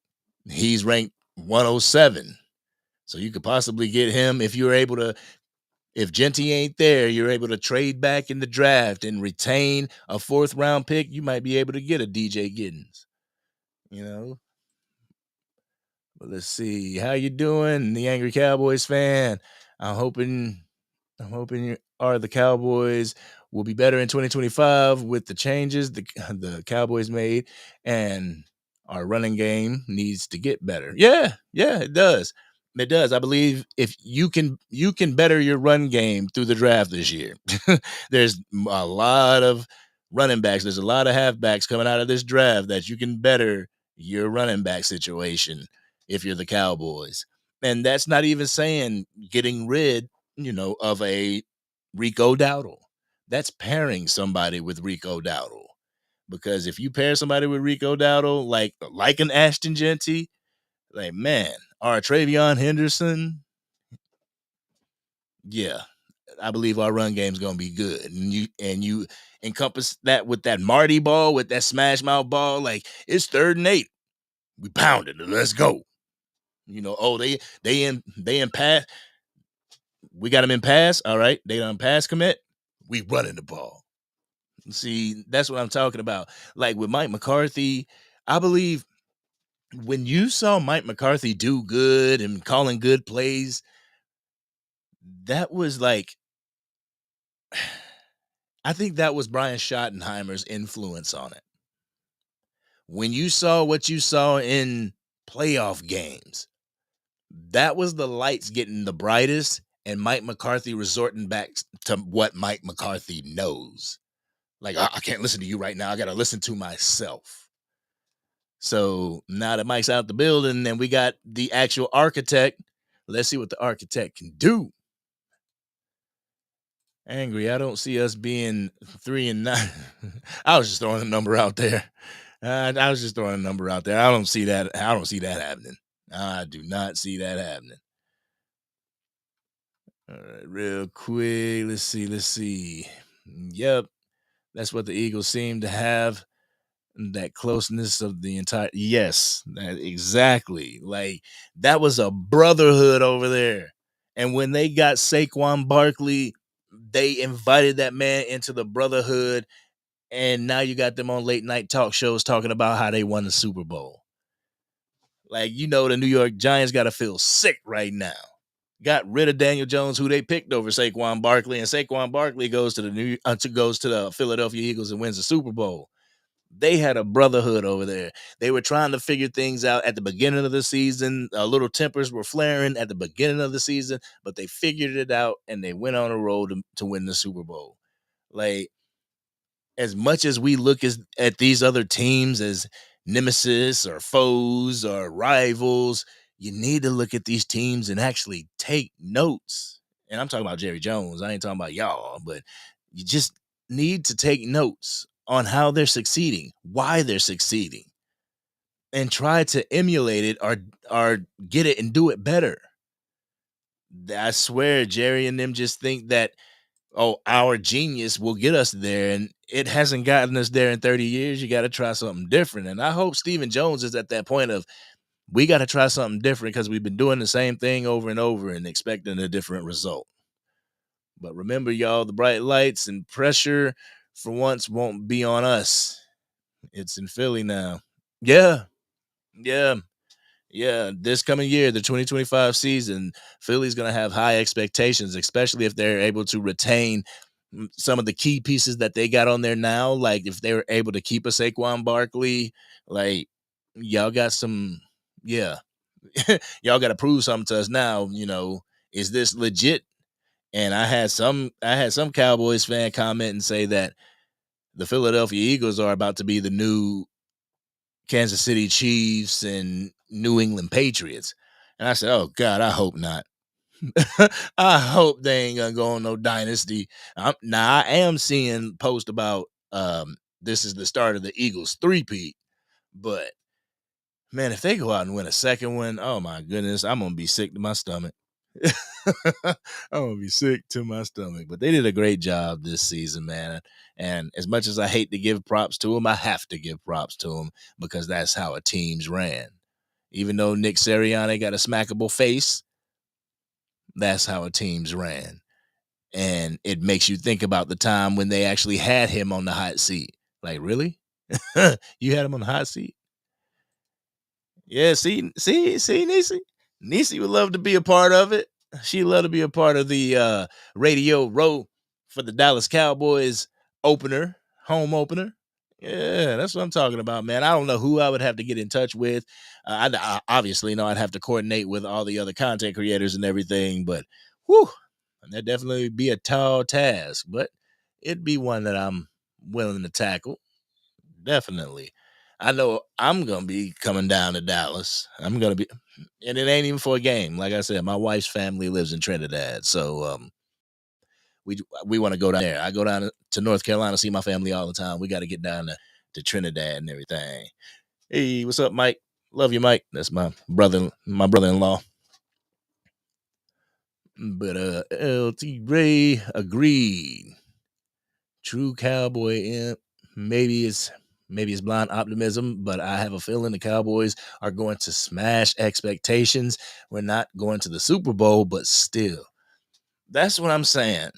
S3: he's ranked 107. So you could possibly get him if you're able to. If Genty ain't there, you're able to trade back in the draft and retain a 4th round pick. You might be able to get a DJ Giddens. You know. But let's see. How you doing, the Angry Cowboys fan? I'm hoping you are the Cowboys will be better in 2025 with the changes the Cowboys made, and our running game needs to get better. Yeah, it does. It does. I believe if you can better your run game through the draft this year. There's a lot of running backs. There's a lot of halfbacks coming out of this draft that you can better your running back situation if you're the Cowboys. And that's not even saying getting rid, of a Rico Dowdle. That's pairing somebody with Rico Dowdle. Because if you pair somebody with Rico Dowdle, like an Ashton Genty, like, man, or Travion Henderson, yeah, I believe our run game's gonna be good. And you encompass that with that Marty ball, with that smash mouth ball, like it's 3rd and 8. We pounded it. Let's go. They in pass. We got them in pass. All right. They done pass commit. We running the ball. See, that's what I'm talking about. Like with Mike McCarthy, I believe when you saw Mike McCarthy do good and calling good plays, that was like, I think that was Brian Schottenheimer's influence on it. When you saw what you saw in playoff games, that was the lights getting the brightest and Mike McCarthy resorting back to what Mike McCarthy knows. Like, I can't listen to you right now. I got to listen to myself. So now that Mike's out the building and we got the actual architect, let's see what the architect can do. Angry, I don't see us being 3-9. I was just throwing a number out there. I was just throwing a number out there. I don't see that happening. I do not see that happening. All right, real quick. Let's see. Yep. That's what the Eagles seem to have. That closeness of the entire. Yes, exactly. Like, that was a brotherhood over there. And when they got Saquon Barkley, they invited that man into the brotherhood. And now you got them on late night talk shows talking about how they won the Super Bowl. Like, the New York Giants got to feel sick right now. Got rid of Daniel Jones, who they picked over Saquon Barkley, and Saquon Barkley goes to the Philadelphia Eagles and wins the Super Bowl. They had a brotherhood over there. They were trying to figure things out at the beginning of the season. Little tempers were flaring at the beginning of the season, but they figured it out and they went on a road to win the Super Bowl. Like, as much as we look at these other teams as nemesis or foes or rivals, you need to look at these teams and actually take notes. And I'm talking about Jerry Jones. I ain't talking about y'all, but you just need to take notes on how they're succeeding, why they're succeeding, and try to emulate it or get it and do it better. I swear Jerry and them just think that, our genius will get us there, and it hasn't gotten us there in 30 years. You got to try something different. And I hope Stephen Jones is at that point of, we got to try something different because we've been doing the same thing over and over and expecting a different result. But remember, y'all, the bright lights and pressure for once won't be on us. It's in Philly now. Yeah. This coming year, the 2025 season, Philly's going to have high expectations, especially if they're able to retain some of the key pieces that they got on there now. Like, if they were able to keep a Saquon Barkley, like, y'all got some, y'all got to prove something to us now. Is this legit? And I had some Cowboys fan comment and say that the Philadelphia Eagles are about to be the new Kansas City Chiefs and New England Patriots. And I said, oh, God, I hope not. I hope they ain't going to go on no dynasty. Now, I am seeing posts about this is the start of the Eagles three-peat. But, man, if they go out and win a second one, oh, my goodness, I'm going to be sick to my stomach. I'm going to be sick to my stomach. But they did a great job this season, man. And as much as I hate to give props to them, I have to give props to them because that's how a team's ran. Even though Nick Sirianni got a smackable face, that's how a team's ran. And it makes you think about the time when they actually had him on the hot seat. Like, really? You had him on the hot seat? Yeah, see, Niecy? Niecy would love to be a part of it. She'd love to be a part of the radio row for the Dallas Cowboys opener, home opener. Yeah, that's what I'm talking about, man. I don't know who I would have to get in touch with. I obviously know I'd have to coordinate with all the other content creators and everything, but whew, that'd definitely be a tall task, but it'd be one that I'm willing to tackle. Definitely. I know I'm gonna be coming down to Dallas. I'm gonna be, and it ain't even for a game. Like I said, my wife's family lives in Trinidad, so we want to go down there. I go down to North Carolina, see my family all the time. We got to get down to Trinidad and everything. Hey, what's up, Mike? Love you, Mike. That's my brother-in-law. But LT Ray agreed. True cowboy imp. Maybe it's blind optimism, but I have a feeling the Cowboys are going to smash expectations. We're not going to the Super Bowl, but still. That's what I'm saying.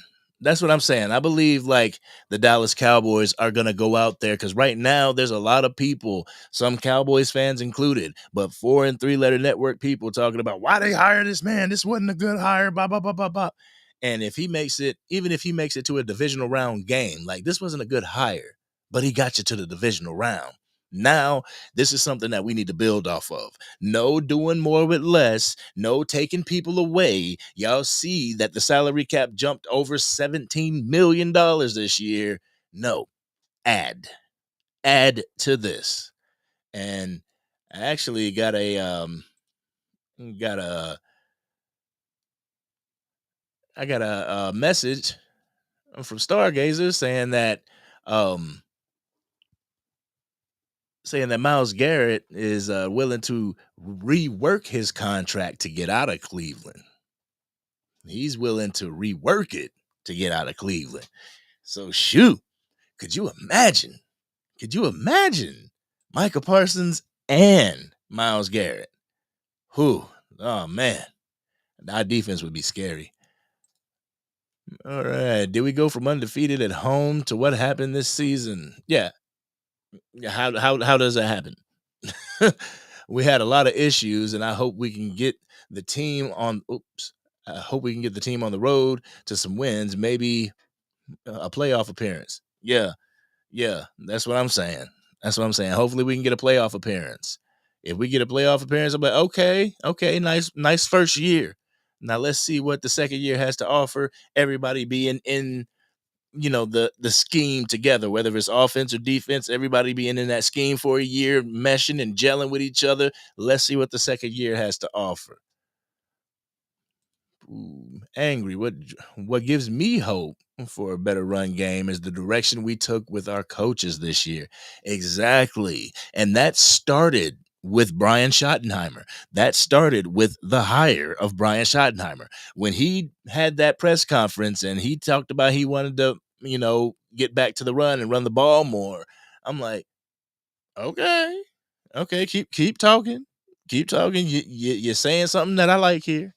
S3: That's what I'm saying. I believe like the Dallas Cowboys are going to go out there because right now there's a lot of people, some Cowboys fans included, but 4 and 3 letter network people talking about why they hired this man. This wasn't a good hire. Blah, blah, blah, blah, blah. And if he makes it, even if he makes it to a divisional round game, like this wasn't a good hire, but he got you to the divisional round. Now, this is something that we need to build off of. No doing more with less. No taking people away. Y'all see that the salary cap jumped over $17 million this year. No, add to this. And I actually got a message from Stargazer saying that Myles Garrett is willing to rework his contract to get out of Cleveland. He's willing to rework it to get out of Cleveland. So shoot, could you imagine? Micah Parsons and Myles Garrett? Whew, oh man, our defense would be scary. All right, did we go from undefeated at home to what happened this season? Yeah. How does that happen? We had a lot of issues, and I hope we can get the team on. I hope we can get the team on the road to some wins, maybe a playoff appearance. Yeah, that's what I'm saying. Hopefully, we can get a playoff appearance. If we get a playoff appearance, I'm like, okay, nice first year. Now let's see what the second year has to offer. Everybody being in the scheme together, whether it's offense or defense, everybody being in that scheme for a year, meshing and gelling with each other. Let's see what the second year has to offer. Ooh, angry. What gives me hope for a better run game is the direction we took with our coaches this year. Exactly. And that started with Brian Schottenheimer. That started with the hire of Brian Schottenheimer. When he had that press conference and he talked about he wanted to, get back to the run and run the ball more, I'm like, okay, keep talking. You're saying something that I like here.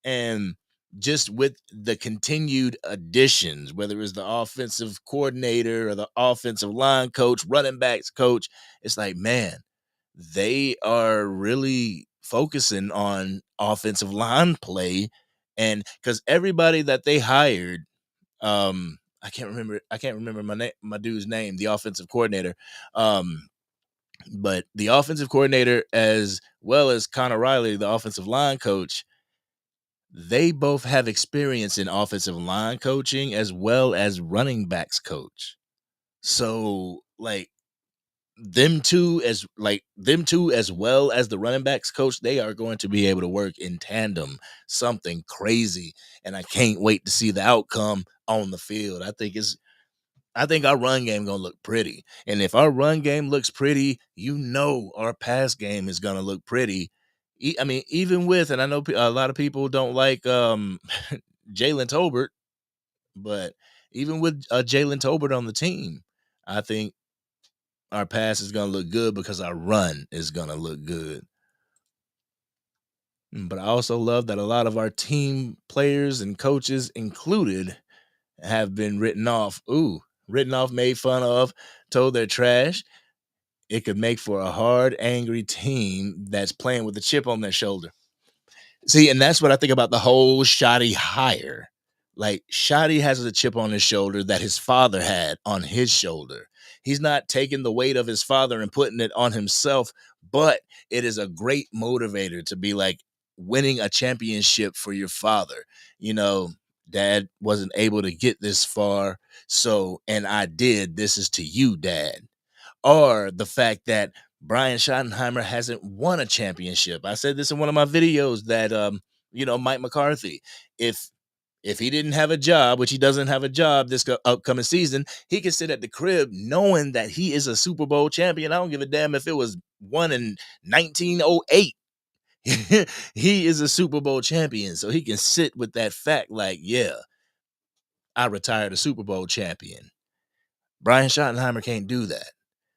S3: And just with the continued additions, whether it's the offensive coordinator or the offensive line coach, running backs coach, it's like, man, they are really focusing on offensive line play. And because everybody that they hired, I can't remember my dude's name, the offensive coordinator. But the offensive coordinator, as well as Connor Riley, the offensive line coach, they both have experience in offensive line coaching as well as running backs coach. So like them two as well as the running backs coach, they are going to be able to work in tandem, something crazy. And I can't wait to see the outcome on the field. I think our run game gonna look pretty. And if our run game looks pretty, our pass game is gonna look pretty. I mean, even with, and I know a lot of people don't like Jalen Tolbert, but even with Jalen Tolbert on the team, I think our pass is gonna look good because our run is gonna look good. But I also love that a lot of our team players and coaches included have been written off. Ooh, written off, made fun of, told they're trash. It could make for a hard, angry team that's playing with a chip on their shoulder. See, and that's what I think about the whole Shoddy hire. Like, Shoddy has a chip on his shoulder that his father had on his shoulder. He's not taking the weight of his father and putting it on himself, but it is a great motivator to be like winning a championship for your father. You know, dad wasn't able to get this far, so, and I did. This is to you, dad. Or the fact that Brian Schottenheimer hasn't won a championship. I said this in one of my videos that Mike McCarthy, if he didn't have a job, which he doesn't have a job this upcoming season, he can sit at the crib knowing that he is a Super Bowl champion. I don't give a damn if it was won in 1908. He is a Super Bowl champion, so he can sit with that fact like, yeah, I retired a Super Bowl champion. Brian Schottenheimer can't do that.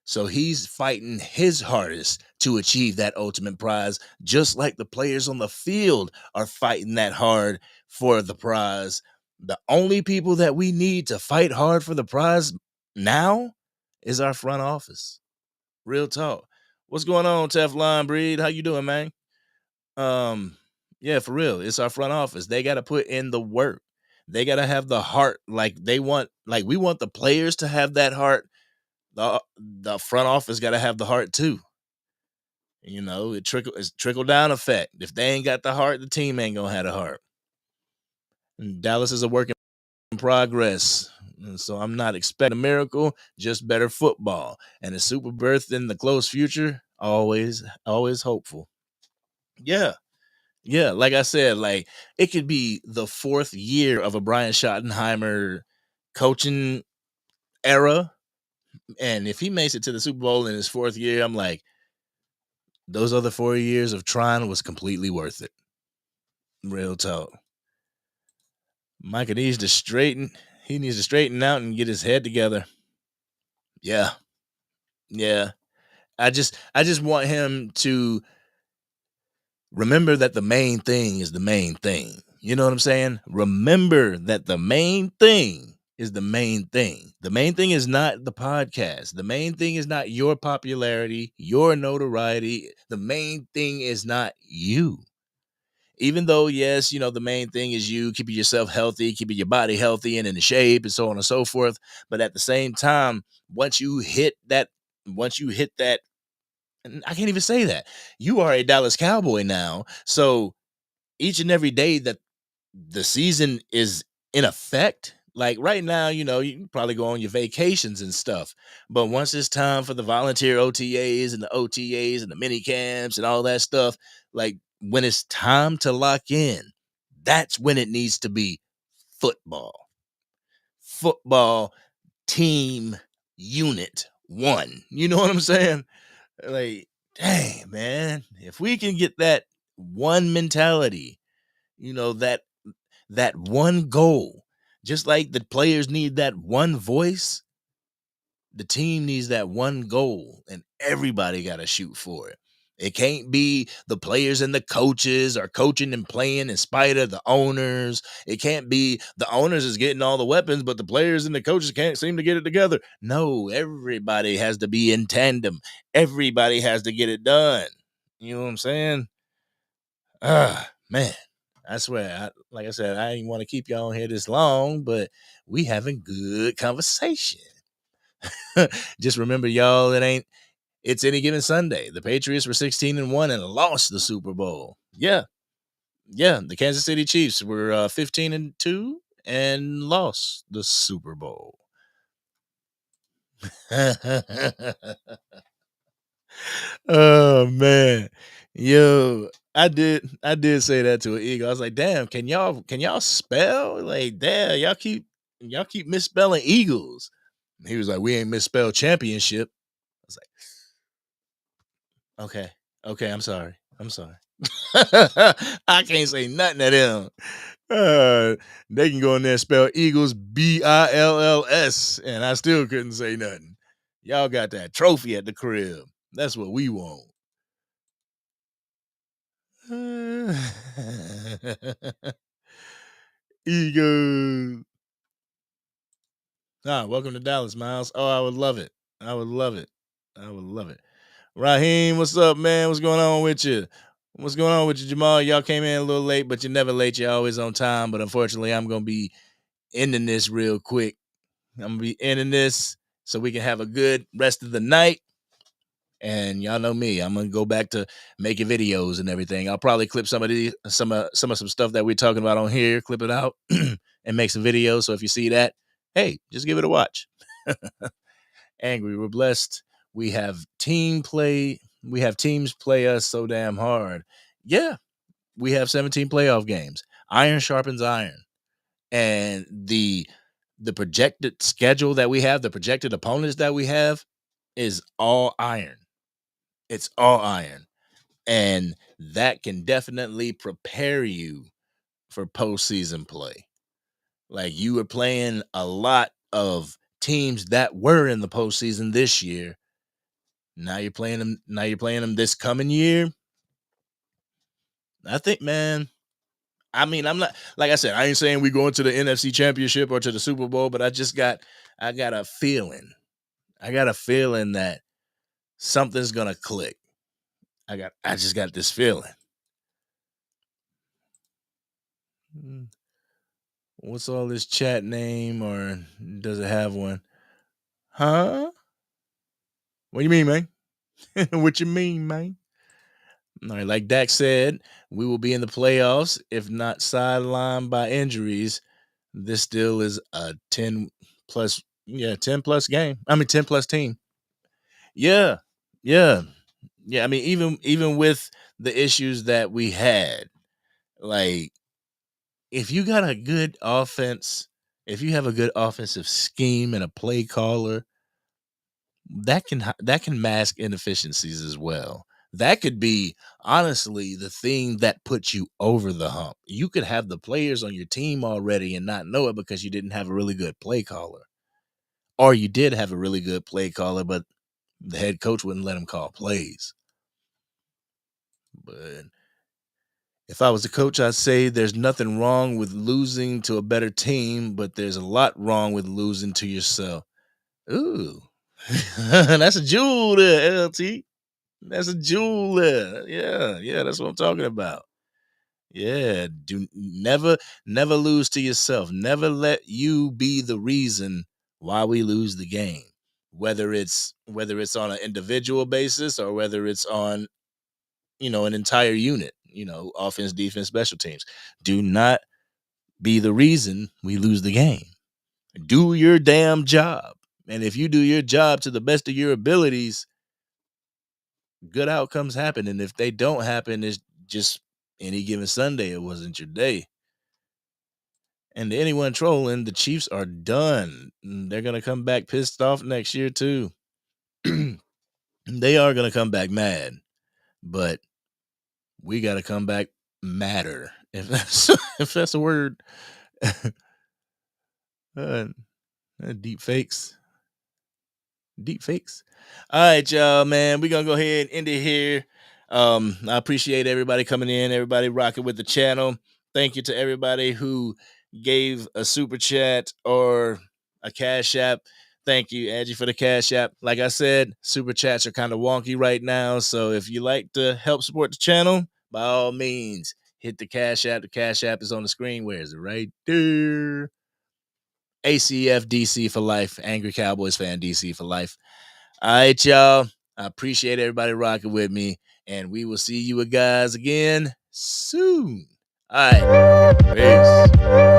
S3: So he's fighting his hardest to achieve that ultimate prize, just like the players on the field are fighting that hard for the prize. The only people that we need to fight hard for the prize now is our front office. Real talk. What's going on, Teflon Breed? How you doing, man? Yeah, for real. It's our front office. They got to put in the work. They got to have the heart like we want the players to have that heart. The front office got to have the heart too. You know, it's trickle down effect. If they ain't got the heart, the team ain't gonna have the heart. And Dallas is a work in progress, and so I'm not expecting a miracle, just better football and a super berth in the close future. Always hopeful. Yeah, yeah. Like I said, like it could be the fourth year of a Brian Schottenheimer coaching era, and if he makes it to the Super Bowl in his fourth year, I'm like, those other 4 years of trying was completely worth it. Real talk. Micah needs to straighten. He needs to straighten out and get his head together. Yeah. Yeah. I just want him to remember that the main thing is the main thing. You know what I'm saying? Remember that the main thing is the main thing. The main thing is not the podcast. The main thing is not your popularity, your notoriety. The main thing is not you. Even though, yes, the main thing is you keeping yourself healthy, keeping your body healthy and in shape and so on and so forth. But at the same time, once you hit that, and I can't even say that, you are a Dallas Cowboy now. So each and every day that the season is in effect, like right now, you can probably go on your vacations and stuff. But once it's time for the volunteer OTAs and the OTAs and the mini camps and all that stuff, like when it's time to lock in, that's when it needs to be football. Football team unit one. You know what I'm saying? Like, dang, man. If we can get that one mentality, that one goal, just like the players need that one voice, the team needs that one goal, and everybody got to shoot for it. It can't be the players and the coaches are coaching and playing in spite of the owners. It can't be the owners is getting all the weapons, but the players and the coaches can't seem to get it together. No, everybody has to be in tandem. Everybody has to get it done. You know what I'm saying? Man, I swear, like I said, I didn't want to keep y'all on here this long, but we having good conversation. Just remember, y'all, it's any given Sunday. The Patriots were 16-1 and lost the Super Bowl. Yeah. Yeah. The Kansas City Chiefs were 15-2 and lost the Super Bowl. Oh man. Yo, I did say that to an eagle. I was like, damn, can y'all spell? Like, damn, y'all keep misspelling Eagles. He was like, we ain't misspelled championship. I was like, okay, I'm sorry. I can't say nothing to them. They can go in there and spell Eagles Bills, and I still couldn't say nothing. Y'all got that trophy at the crib. That's what we want. Ego. Welcome to Dallas, Miles. Oh, I would love it. I would love it. I would love it. Raheem, what's up, man? What's going on with you? What's going on with you, Jamal? Y'all came in a little late, but you're never late. You're always on time. But unfortunately, I'm going to be ending this real quick. I'm going to be ending this so we can have a good rest of the night. And y'all know me. I'm gonna go back to making videos and everything. I'll probably clip some of some stuff that we're talking about on here, clip it out, and make some videos. So if you see that, hey, just give it a watch. Angry, we're blessed. We have team play. We have teams play us so damn hard. Yeah, we have 17 playoff games. Iron sharpens iron, and the projected schedule that we have, the projected opponents that we have, is all iron. It's all iron. And that can definitely prepare you for postseason play. Like, you were playing a lot of teams that were in the postseason this year. Now you're playing them. Now you're playing them this coming year. I think, man. I mean, I'm not, like I said, I ain't saying we going to the NFC Championship or to the Super Bowl, but I got a feeling. I got a feeling that something's gonna click. I just got this feeling. What's all this chat name, or does it have one? Huh? What do you mean, man? What you mean, man? All right, like Dak said, we will be in the playoffs if not sidelined by injuries. This still is a 10 plus game. I mean 10 plus team. Yeah. Yeah. Yeah, I mean even with the issues that we had, like, if you got a good offense, if you have a good offensive scheme and a play caller, that can mask inefficiencies as well. That could be, honestly, the thing that puts you over the hump. You could have the players on your team already and not know it because you didn't have a really good play caller. Or you did have a really good play caller, but the head coach wouldn't let him call plays. But if I was a coach, I'd say there's nothing wrong with losing to a better team, but there's a lot wrong with losing to yourself. Ooh, that's a jewel there, LT. That's a jewel there. Yeah, that's what I'm talking about. Yeah, never lose to yourself. Never let you be the reason why we lose the game. Whether it's on an individual basis or whether it's on, an entire unit, offense, defense, special teams. Do not be the reason we lose the game. Do your damn job. And if you do your job to the best of your abilities, good outcomes happen. And if they don't happen, it's just any given Sunday, it wasn't your day. And to anyone trolling, the Chiefs are done. They're going to come back pissed off next year too. They are going to come back mad, but we got to come back madder, if that's a word. Deep fakes. All right, y'all, man. We're gonna go ahead and end it here. I appreciate everybody coming in, everybody rocking with the channel. Thank you to everybody who gave a super chat or a cash app. Thank you, Angie, for the cash app. Like I said, super chats are kind of wonky right now, so if you like to help support the channel, by all means, hit the cash app. The cash app is on the screen. Where is it? Right there. ACF DC for life. Angry Cowboys fan DC for life. All right, y'all. I appreciate everybody rocking with me, and we will see you guys again soon. All right. Peace.